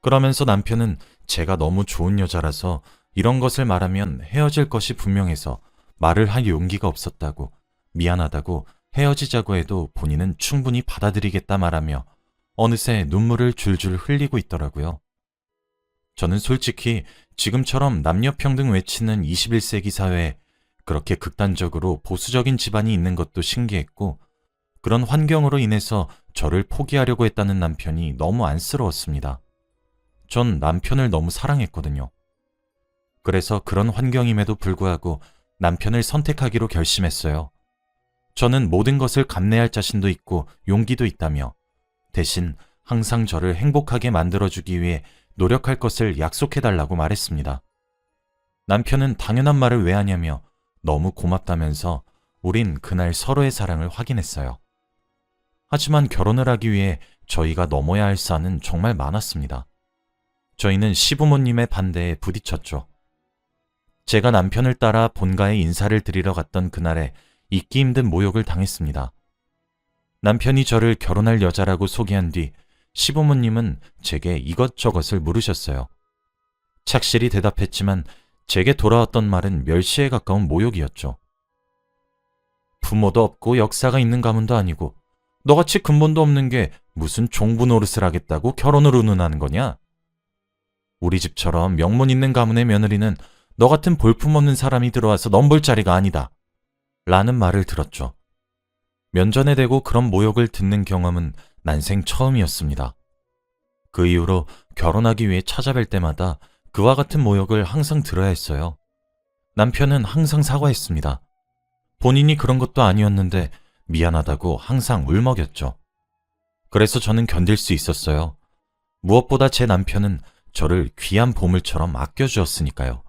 그러면서 남편은 제가 너무 좋은 여자라서 이런 것을 말하면 헤어질 것이 분명해서 말을 할 용기가 없었다고, 미안하다고, 헤어지자고 해도 본인은 충분히 받아들이겠다 말하며 어느새 눈물을 줄줄 흘리고 있더라고요. 저는 솔직히 지금처럼 남녀평등 외치는 21세기 사회에 그렇게 극단적으로 보수적인 집안이 있는 것도 신기했고 그런 환경으로 인해서 저를 포기하려고 했다는 남편이 너무 안쓰러웠습니다. 전 남편을 너무 사랑했거든요. 그래서 그런 환경임에도 불구하고 남편을 선택하기로 결심했어요. 저는 모든 것을 감내할 자신도 있고 용기도 있다며 대신 항상 저를 행복하게 만들어주기 위해 노력할 것을 약속해달라고 말했습니다. 남편은 당연한 말을 왜 하냐며 너무 고맙다면서 우린 그날 서로의 사랑을 확인했어요. 하지만 결혼을 하기 위해 저희가 넘어야 할 산은 정말 많았습니다. 저희는 시부모님의 반대에 부딪혔죠. 제가 남편을 따라 본가에 인사를 드리러 갔던 그날에 잊기 힘든 모욕을 당했습니다. 남편이 저를 결혼할 여자라고 소개한 뒤 시부모님은 제게 이것저것을 물으셨어요. 착실히 대답했지만 제게 돌아왔던 말은 멸시에 가까운 모욕이었죠. 부모도 없고 역사가 있는 가문도 아니고 너같이 근본도 없는 게 무슨 종부 노릇을 하겠다고 결혼을 운운하는 거냐? 우리 집처럼 명문 있는 가문의 며느리는 너 같은 볼품없는 사람이 들어와서 넘볼 자리가 아니다. 라는 말을 들었죠. 면전에 대고 그런 모욕을 듣는 경험은 난생 처음이었습니다. 그 이후로 결혼하기 위해 찾아뵐 때마다 그와 같은 모욕을 항상 들어야 했어요. 남편은 항상 사과했습니다. 본인이 그런 것도 아니었는데 미안하다고 항상 울먹였죠. 그래서 저는 견딜 수 있었어요. 무엇보다 제 남편은 저를 귀한 보물처럼 아껴주었으니까요.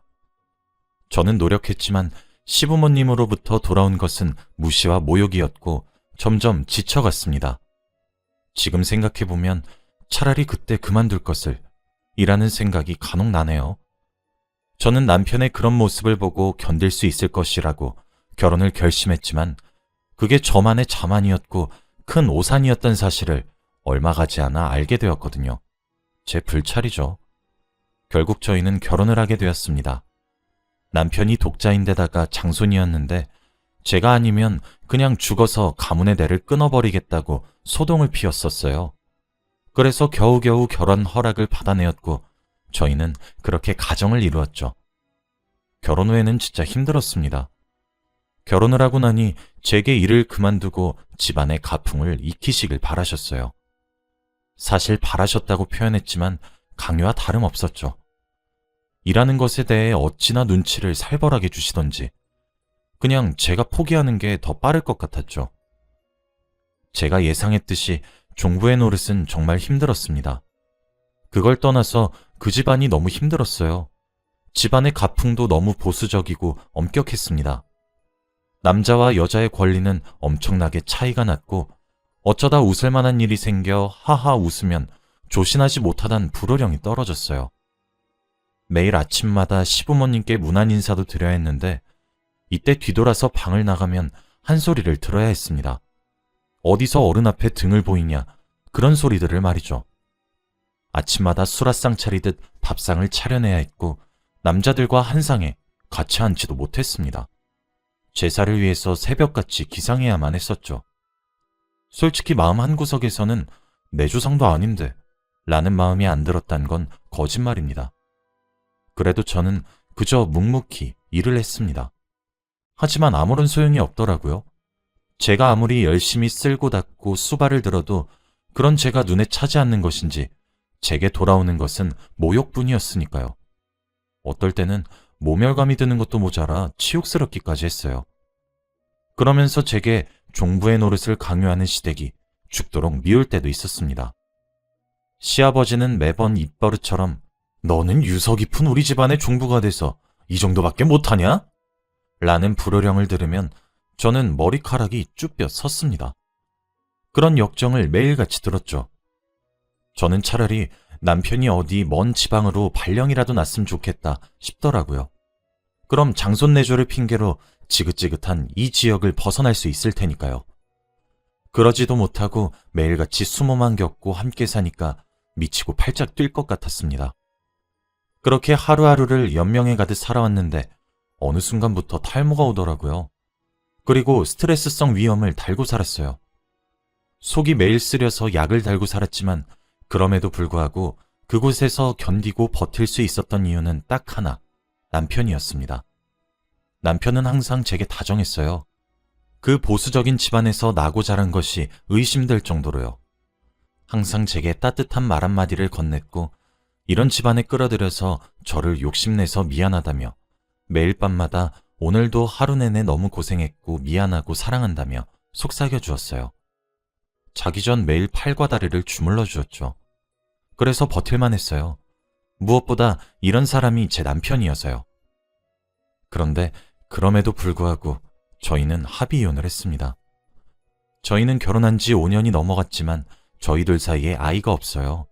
저는 노력했지만 시부모님으로부터 돌아온 것은 무시와 모욕이었고 점점 지쳐갔습니다. 지금 생각해보면 차라리 그때 그만둘 것을 이라는 생각이 간혹 나네요. 저는 남편의 그런 모습을 보고 견딜 수 있을 것이라고 결혼을 결심했지만 그게 저만의 자만이었고 큰 오산이었던 사실을 얼마 가지 않아 알게 되었거든요. 제 불찰이죠. 결국 저희는 결혼을 하게 되었습니다. 남편이 독자인데다가 장손이었는데 제가 아니면 그냥 죽어서 가문의 대를 끊어버리겠다고 소동을 피웠었어요. 그래서 겨우겨우 결혼 허락을 받아내었고 저희는 그렇게 가정을 이루었죠. 결혼 후에는 진짜 힘들었습니다. 결혼을 하고 나니 제게 일을 그만두고 집안의 가풍을 익히시길 바라셨어요. 사실 바라셨다고 표현했지만 강요와 다름없었죠. 일하는 것에 대해 어찌나 눈치를 살벌하게 주시던지 그냥 제가 포기하는 게 더 빠를 것 같았죠. 제가 예상했듯이 종부의 노릇은 정말 힘들었습니다. 그걸 떠나서 그 집안이 너무 힘들었어요. 집안의 가풍도 너무 보수적이고 엄격했습니다. 남자와 여자의 권리는 엄청나게 차이가 났고 어쩌다 웃을 만한 일이 생겨 하하 웃으면 조신하지 못하단 불호령이 떨어졌어요. 매일 아침마다 시부모님께 문안 인사도 드려야 했는데 이때 뒤돌아서 방을 나가면 한 소리를 들어야 했습니다. 어디서 어른 앞에 등을 보이냐 그런 소리들을 말이죠. 아침마다 수라상 차리듯 밥상을 차려내야 했고 남자들과 한 상에 같이 앉지도 못했습니다. 제사를 위해서 새벽같이 기상해야만 했었죠. 솔직히 마음 한구석에서는 내 조상도 아닌데 라는 마음이 안 들었단 건 거짓말입니다. 그래도 저는 그저 묵묵히 일을 했습니다. 하지만 아무런 소용이 없더라고요. 제가 아무리 열심히 쓸고 닦고 수발을 들어도 그런 제가 눈에 차지 않는 것인지 제게 돌아오는 것은 모욕뿐이었으니까요. 어떨 때는 모멸감이 드는 것도 모자라 치욕스럽기까지 했어요. 그러면서 제게 종부의 노릇을 강요하는 시댁이 죽도록 미울 때도 있었습니다. 시아버지는 매번 입버릇처럼 너는 유서 깊은 우리 집안의 종부가 돼서 이 정도밖에 못하냐? 라는 불호령을 들으면 저는 머리카락이 쭈뼛 섰습니다. 그런 역정을 매일같이 들었죠. 저는 차라리 남편이 어디 먼 지방으로 발령이라도 났으면 좋겠다 싶더라고요. 그럼 장손내조를 핑계로 지긋지긋한 이 지역을 벗어날 수 있을 테니까요. 그러지도 못하고 매일같이 수모만 겪고 함께 사니까 미치고 팔짝 뛸 것 같았습니다. 그렇게 하루하루를 연명해 가듯 살아왔는데 어느 순간부터 탈모가 오더라고요. 그리고 스트레스성 위염을 달고 살았어요. 속이 매일 쓰려서 약을 달고 살았지만 그럼에도 불구하고 그곳에서 견디고 버틸 수 있었던 이유는 딱 하나, 남편이었습니다. 남편은 항상 제게 다정했어요. 그 보수적인 집안에서 나고 자란 것이 의심될 정도로요. 항상 제게 따뜻한 말 한마디를 건넸고 이런 집안에 끌어들여서 저를 욕심내서 미안하다며 매일 밤마다 오늘도 하루 내내 너무 고생했고 미안하고 사랑한다며 속삭여 주었어요. 자기 전 매일 팔과 다리를 주물러 주었죠. 그래서 버틸만 했어요. 무엇보다 이런 사람이 제 남편이어서요. 그런데 그럼에도 불구하고 저희는 합의 이혼을 했습니다. 저희는 결혼한 지 5년이 넘어갔지만 저희들 사이에 아이가 없어요.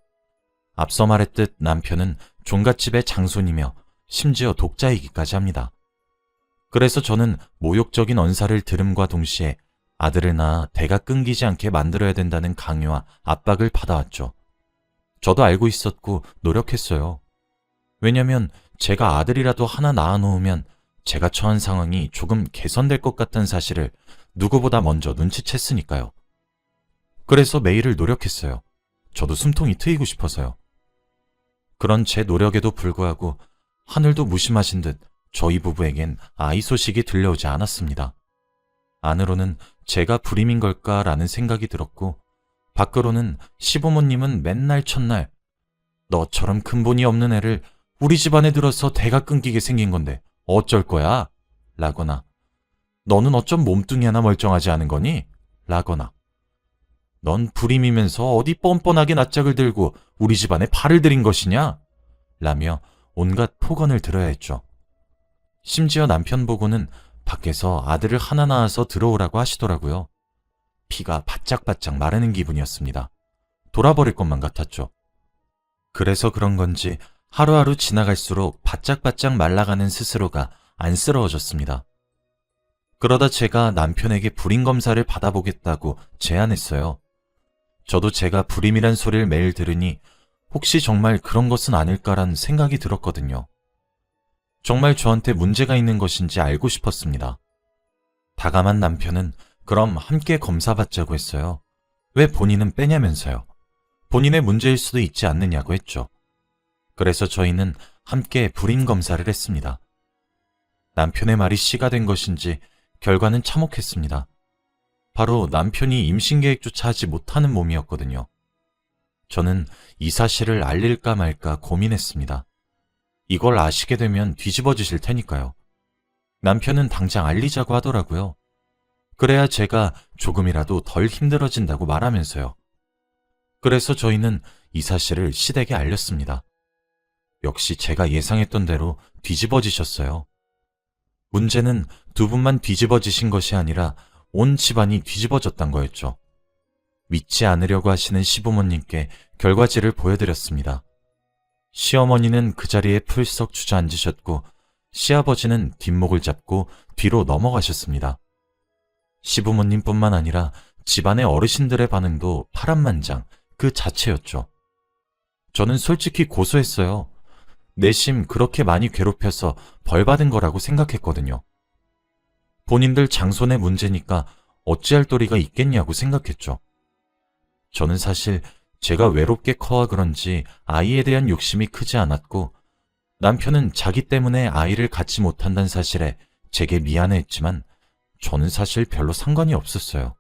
앞서 말했듯 남편은 종갓집의 장손이며 심지어 독자이기까지 합니다. 그래서 저는 모욕적인 언사를 들음과 동시에 아들을 낳아 대가 끊기지 않게 만들어야 된다는 강요와 압박을 받아왔죠. 저도 알고 있었고 노력했어요. 왜냐면 제가 아들이라도 하나 낳아놓으면 제가 처한 상황이 조금 개선될 것 같다는 사실을 누구보다 먼저 눈치챘으니까요. 그래서 매일을 노력했어요. 저도 숨통이 트이고 싶어서요. 그런 제 노력에도 불구하고 하늘도 무심하신 듯 저희 부부에겐 아이 소식이 들려오지 않았습니다. 안으로는 제가 불임인 걸까라는 생각이 들었고 밖으로는 시부모님은 맨날 첫날 너처럼 근본이 없는 애를 우리 집안에 들어서 대가 끊기게 생긴 건데 어쩔 거야? 라거나 너는 어쩜 몸뚱이 하나 멀쩡하지 않은 거니? 라거나 넌 불임이면서 어디 뻔뻔하게 낯짝을 들고 우리 집안에 발을 들인 것이냐? 라며 온갖 폭언을 들어야 했죠. 심지어 남편 보고는 밖에서 아들을 하나 낳아서 들어오라고 하시더라고요. 피가 바짝바짝 마르는 기분이었습니다. 돌아버릴 것만 같았죠. 그래서 그런 건지 하루하루 지나갈수록 바짝바짝 말라가는 스스로가 안쓰러워졌습니다. 그러다 제가 남편에게 불임 검사를 받아보겠다고 제안했어요. 저도 제가 불임이란 소리를 매일 들으니 혹시 정말 그런 것은 아닐까란 생각이 들었거든요. 정말 저한테 문제가 있는 것인지 알고 싶었습니다. 다감한 남편은 그럼 함께 검사받자고 했어요. 왜 본인은 빼냐면서요. 본인의 문제일 수도 있지 않느냐고 했죠. 그래서 저희는 함께 불임 검사를 했습니다. 남편의 말이 씨가 된 것인지 결과는 참혹했습니다. 바로 남편이 임신 계획조차 하지 못하는 몸이었거든요. 저는 이 사실을 알릴까 말까 고민했습니다. 이걸 아시게 되면 뒤집어지실 테니까요. 남편은 당장 알리자고 하더라고요. 그래야 제가 조금이라도 덜 힘들어진다고 말하면서요. 그래서 저희는 이 사실을 시댁에 알렸습니다. 역시 제가 예상했던 대로 뒤집어지셨어요. 문제는 두 분만 뒤집어지신 것이 아니라 온 집안이 뒤집어졌단 거였죠. 믿지 않으려고 하시는 시부모님께 결과지를 보여드렸습니다. 시어머니는 그 자리에 풀썩 주저앉으셨고 시아버지는 뒷목을 잡고 뒤로 넘어가셨습니다. 시부모님뿐만 아니라 집안의 어르신들의 반응도 파란만장 그 자체였죠. 저는 솔직히 고소했어요. 내심 그렇게 많이 괴롭혀서 벌 받은 거라고 생각했거든요. 본인들 장손의 문제니까 어찌할 도리가 있겠냐고 생각했죠. 저는 사실 제가 외롭게 커와 그런지 아이에 대한 욕심이 크지 않았고 남편은 자기 때문에 아이를 갖지 못한다는 사실에 제게 미안해했지만 저는 사실 별로 상관이 없었어요.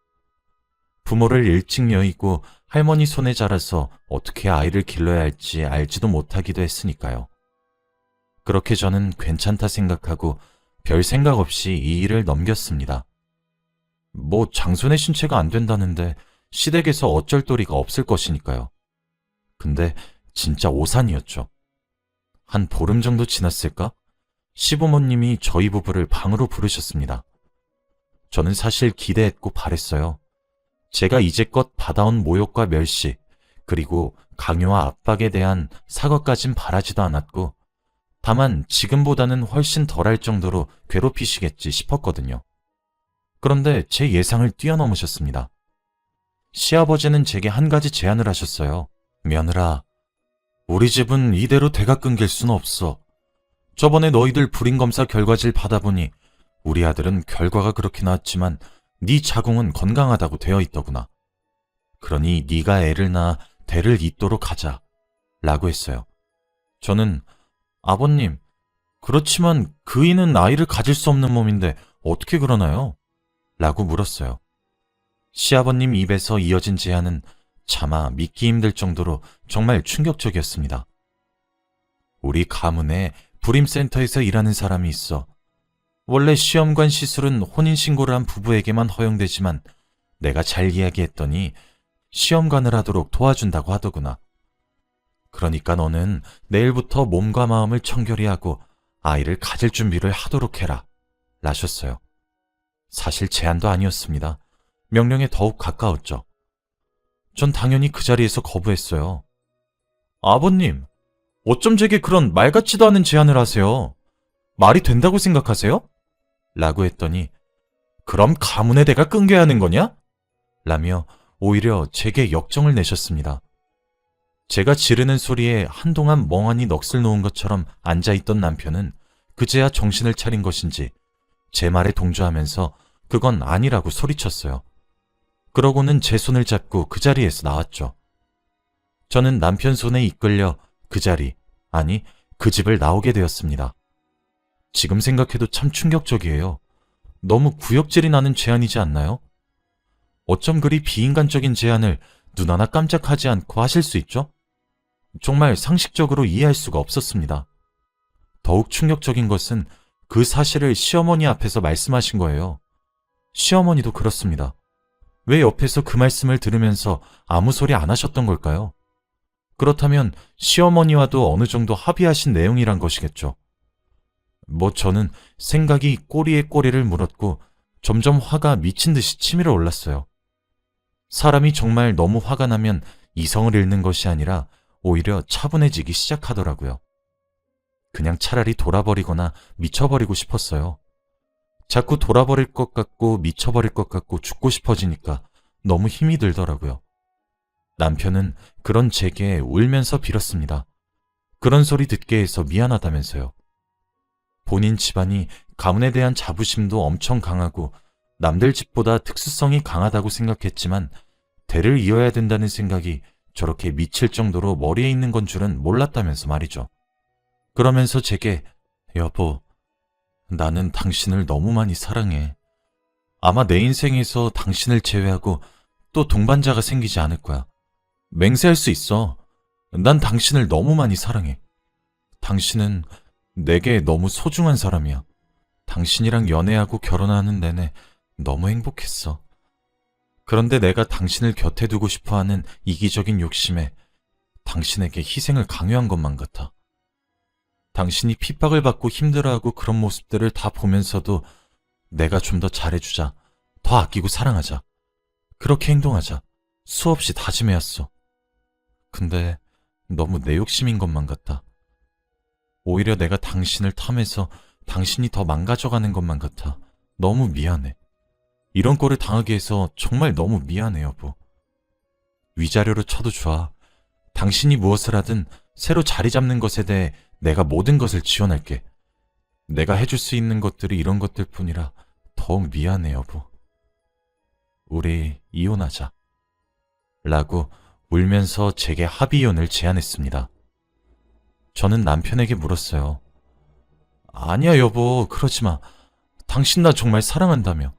부모를 일찍 여의고 할머니 손에 자라서 어떻게 아이를 길러야 할지 알지도 못하기도 했으니까요. 그렇게 저는 괜찮다 생각하고 별 생각 없이 이 일을 넘겼습니다. 뭐 장손의 신체가 안 된다는데 시댁에서 어쩔 도리가 없을 것이니까요. 근데 진짜 오산이었죠. 한 보름 정도 지났을까? 시부모님이 저희 부부를 방으로 부르셨습니다. 저는 사실 기대했고 바랬어요. 제가 이제껏 받아온 모욕과 멸시, 그리고 강요와 압박에 대한 사과까진 바라지도 않았고 다만 지금보다는 훨씬 덜할 정도로 괴롭히시겠지 싶었거든요. 그런데 제 예상을 뛰어넘으셨습니다. 시아버지는 제게 한 가지 제안을 하셨어요. 며느라, 우리 집은 이대로 대가 끊길 순 없어. 저번에 너희들 불임검사 결과지를 받아보니 우리 아들은 결과가 그렇게 나왔지만 네 자궁은 건강하다고 되어 있더구나. 그러니 네가 애를 낳아 대를 잇도록 하자. 라고 했어요. 저는 아버님, 그렇지만 그이는 아이를 가질 수 없는 몸인데 어떻게 그러나요? 라고 물었어요. 시아버님 입에서 이어진 제안은 차마 믿기 힘들 정도로 정말 충격적이었습니다. 우리 가문에 불임센터에서 일하는 사람이 있어. 원래 시험관 시술은 혼인신고를 한 부부에게만 허용되지만 내가 잘 이야기했더니 시험관을 하도록 도와준다고 하더구나. 그러니까 너는 내일부터 몸과 마음을 청결히 하고 아이를 가질 준비를 하도록 해라. 라셨어요. 사실 제안도 아니었습니다. 명령에 더욱 가까웠죠. 전 당연히 그 자리에서 거부했어요. 아버님, 어쩜 제게 그런 말 같지도 않은 제안을 하세요? 말이 된다고 생각하세요? 라고 했더니 그럼 가문의 대가 끊겨야 하는 거냐? 라며 오히려 제게 역정을 내셨습니다. 제가 지르는 소리에 한동안 멍하니 넋을 놓은 것처럼 앉아있던 남편은 그제야 정신을 차린 것인지 제 말에 동조하면서 그건 아니라고 소리쳤어요. 그러고는 제 손을 잡고 그 자리에서 나왔죠. 저는 남편 손에 이끌려 그 자리, 아니 그 집을 나오게 되었습니다. 지금 생각해도 참 충격적이에요. 너무 구역질이 나는 제안이지 않나요? 어쩜 그리 비인간적인 제안을 눈 하나 깜짝하지 않고 하실 수 있죠? 정말 상식적으로 이해할 수가 없었습니다. 더욱 충격적인 것은 그 사실을 시어머니 앞에서 말씀하신 거예요. 시어머니도 그렇습니다. 왜 옆에서 그 말씀을 들으면서 아무 소리 안 하셨던 걸까요? 그렇다면 시어머니와도 어느 정도 합의하신 내용이란 것이겠죠. 저는 생각이 꼬리에 꼬리를 물었고 점점 화가 미친 듯이 치밀어 올랐어요. 사람이 정말 너무 화가 나면 이성을 잃는 것이 아니라 오히려 차분해지기 시작하더라고요. 그냥 차라리 돌아버리거나 미쳐버리고 싶었어요. 자꾸 돌아버릴 것 같고 미쳐버릴 것 같고 죽고 싶어지니까 너무 힘이 들더라고요. 남편은 그런 제게 울면서 빌었습니다. 그런 소리 듣게 해서 미안하다면서요. 본인 집안이 가문에 대한 자부심도 엄청 강하고 남들 집보다 특수성이 강하다고 생각했지만 대를 이어야 된다는 생각이 저렇게 미칠 정도로 머리에 있는 건 줄은 몰랐다면서 말이죠. 그러면서 제게 여보, 나는 당신을 너무 많이 사랑해. 아마 내 인생에서 당신을 제외하고 또 동반자가 생기지 않을 거야. 맹세할 수 있어. 난 당신을 너무 많이 사랑해. 당신은 내게 너무 소중한 사람이야. 당신이랑 연애하고 결혼하는 내내 너무 행복했어. 그런데 내가 당신을 곁에 두고 싶어하는 이기적인 욕심에 당신에게 희생을 강요한 것만 같아. 당신이 핍박을 받고 힘들어하고 그런 모습들을 다 보면서도 내가 좀 더 잘해주자, 더 아끼고 사랑하자, 그렇게 행동하자 수없이 다짐해왔어. 근데 너무 내 욕심인 것만 같아. 오히려 내가 당신을 탐해서 당신이 더 망가져가는 것만 같아. 너무 미안해. 이런 꼴을 당하게 해서 정말 너무 미안해, 여보. 위자료로 쳐도 좋아. 당신이 무엇을 하든 새로 자리 잡는 것에 대해 내가 모든 것을 지원할게. 내가 해줄 수 있는 것들이 이런 것들 뿐이라 더욱 미안해, 여보. 우리 이혼하자. 라고 울면서 제게 합의 이혼을 제안했습니다. 저는 남편에게 물었어요. 아니야, 여보, 그러지 마. 당신 나 정말 사랑한다며.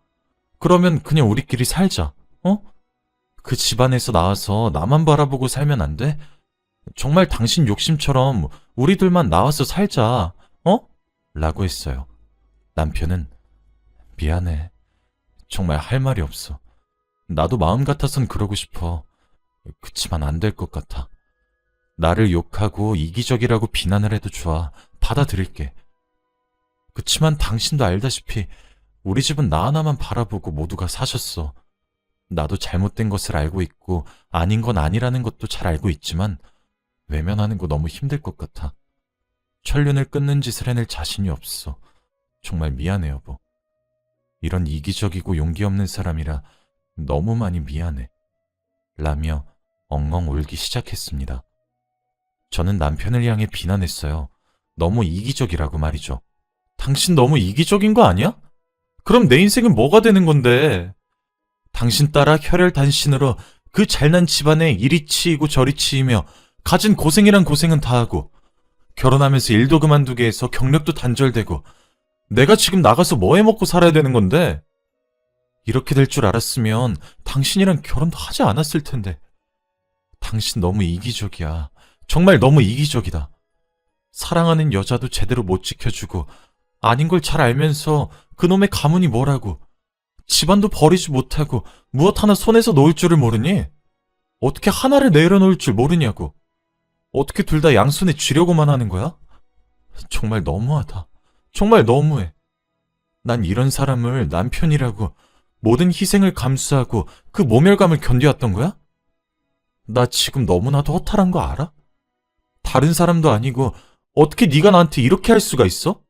그러면 그냥 우리끼리 살자, 어? 그 집안에서 나와서 나만 바라보고 살면 안 돼? 정말 당신 욕심처럼 우리 둘만 나와서 살자, 어? 라고 했어요. 남편은 미안해. 정말 할 말이 없어. 나도 마음 같아선 그러고 싶어. 그치만 안 될 것 같아. 나를 욕하고 이기적이라고 비난을 해도 좋아. 받아들일게. 그치만 당신도 알다시피 우리 집은 나 하나만 바라보고 모두가 사셨어. 나도 잘못된 것을 알고 있고 아닌 건 아니라는 것도 잘 알고 있지만 외면하는 거 너무 힘들 것 같아. 천륜을 끊는 짓을 해낼 자신이 없어. 정말 미안해, 여보. 이런 이기적이고 용기 없는 사람이라 너무 많이 미안해. 라며 엉엉 울기 시작했습니다. 저는 남편을 향해 비난했어요. 너무 이기적이라고 말이죠. 당신 너무 이기적인 거 아니야? 그럼 내 인생은 뭐가 되는 건데? 당신 따라 혈혈단신으로 그 잘난 집안에 이리 치이고 저리 치이며 가진 고생이란 고생은 다 하고 결혼하면서 일도 그만두게 해서 경력도 단절되고 내가 지금 나가서 뭐 해먹고 살아야 되는 건데? 이렇게 될 줄 알았으면 당신이랑 결혼도 하지 않았을 텐데. 당신 너무 이기적이야. 정말 너무 이기적이다. 사랑하는 여자도 제대로 못 지켜주고 아닌 걸 잘 알면서 그놈의 가문이 뭐라고 집안도 버리지 못하고 무엇 하나 손에서 놓을 줄을 모르니? 어떻게 하나를 내려놓을 줄 모르냐고. 어떻게 둘 다 양손에 쥐려고만 하는 거야? 정말 너무하다. 정말 너무해. 난 이런 사람을 남편이라고 모든 희생을 감수하고 그 모멸감을 견뎌왔던 거야? 나 지금 너무나도 허탈한 거 알아? 다른 사람도 아니고 어떻게 네가 나한테 이렇게 할 수가 있어?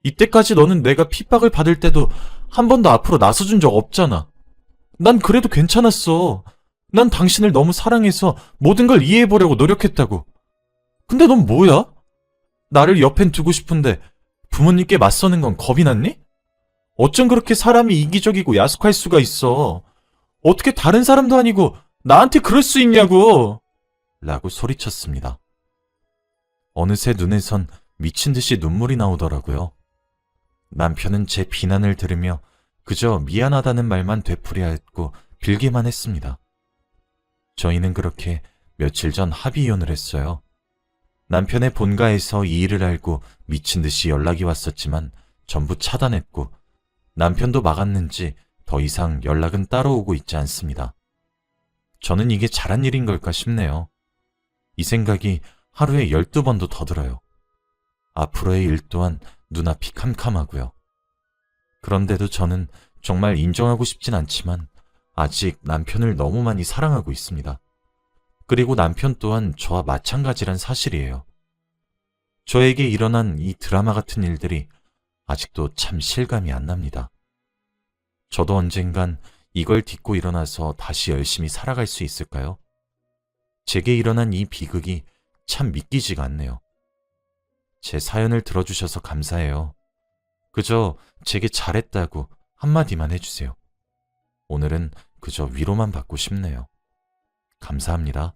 이때까지 너는 내가 핍박을 받을 때도 한 번도 앞으로 나서준 적 없잖아. 난 그래도 괜찮았어. 난 당신을 너무 사랑해서 모든 걸 이해해보려고 노력했다고. 근데 넌 뭐야? 나를 옆엔 두고 싶은데 부모님께 맞서는 건 겁이 났니? 어쩜 그렇게 사람이 이기적이고 야속할 수가 있어. 어떻게 다른 사람도 아니고 나한테 그럴 수 있냐고. 라고 소리쳤습니다. 어느새 눈에선 미친 듯이 눈물이 나오더라고요. 남편은 제 비난을 들으며 그저 미안하다는 말만 되풀이하였고 빌기만 했습니다. 저희는 그렇게 며칠 전 합의 이혼을 했어요. 남편의 본가에서 이 일을 알고 미친 듯이 연락이 왔었지만 전부 차단했고 남편도 막았는지 더 이상 연락은 따로 오고 있지 않습니다. 저는 이게 잘한 일인 걸까 싶네요. 이 생각이 하루에 12번도 더 들어요. 앞으로의 일 또한 눈앞이 캄캄하고요. 그런데도 저는 정말 인정하고 싶진 않지만 아직 남편을 너무 많이 사랑하고 있습니다. 그리고 남편 또한 저와 마찬가지란 사실이에요. 저에게 일어난 이 드라마 같은 일들이 아직도 참 실감이 안 납니다. 저도 언젠간 이걸 딛고 일어나서 다시 열심히 살아갈 수 있을까요? 제게 일어난 이 비극이 참 믿기지가 않네요. 제 사연을 들어주셔서 감사해요. 그저 제게 잘했다고 한마디만 해주세요. 오늘은 그저 위로만 받고 싶네요. 감사합니다.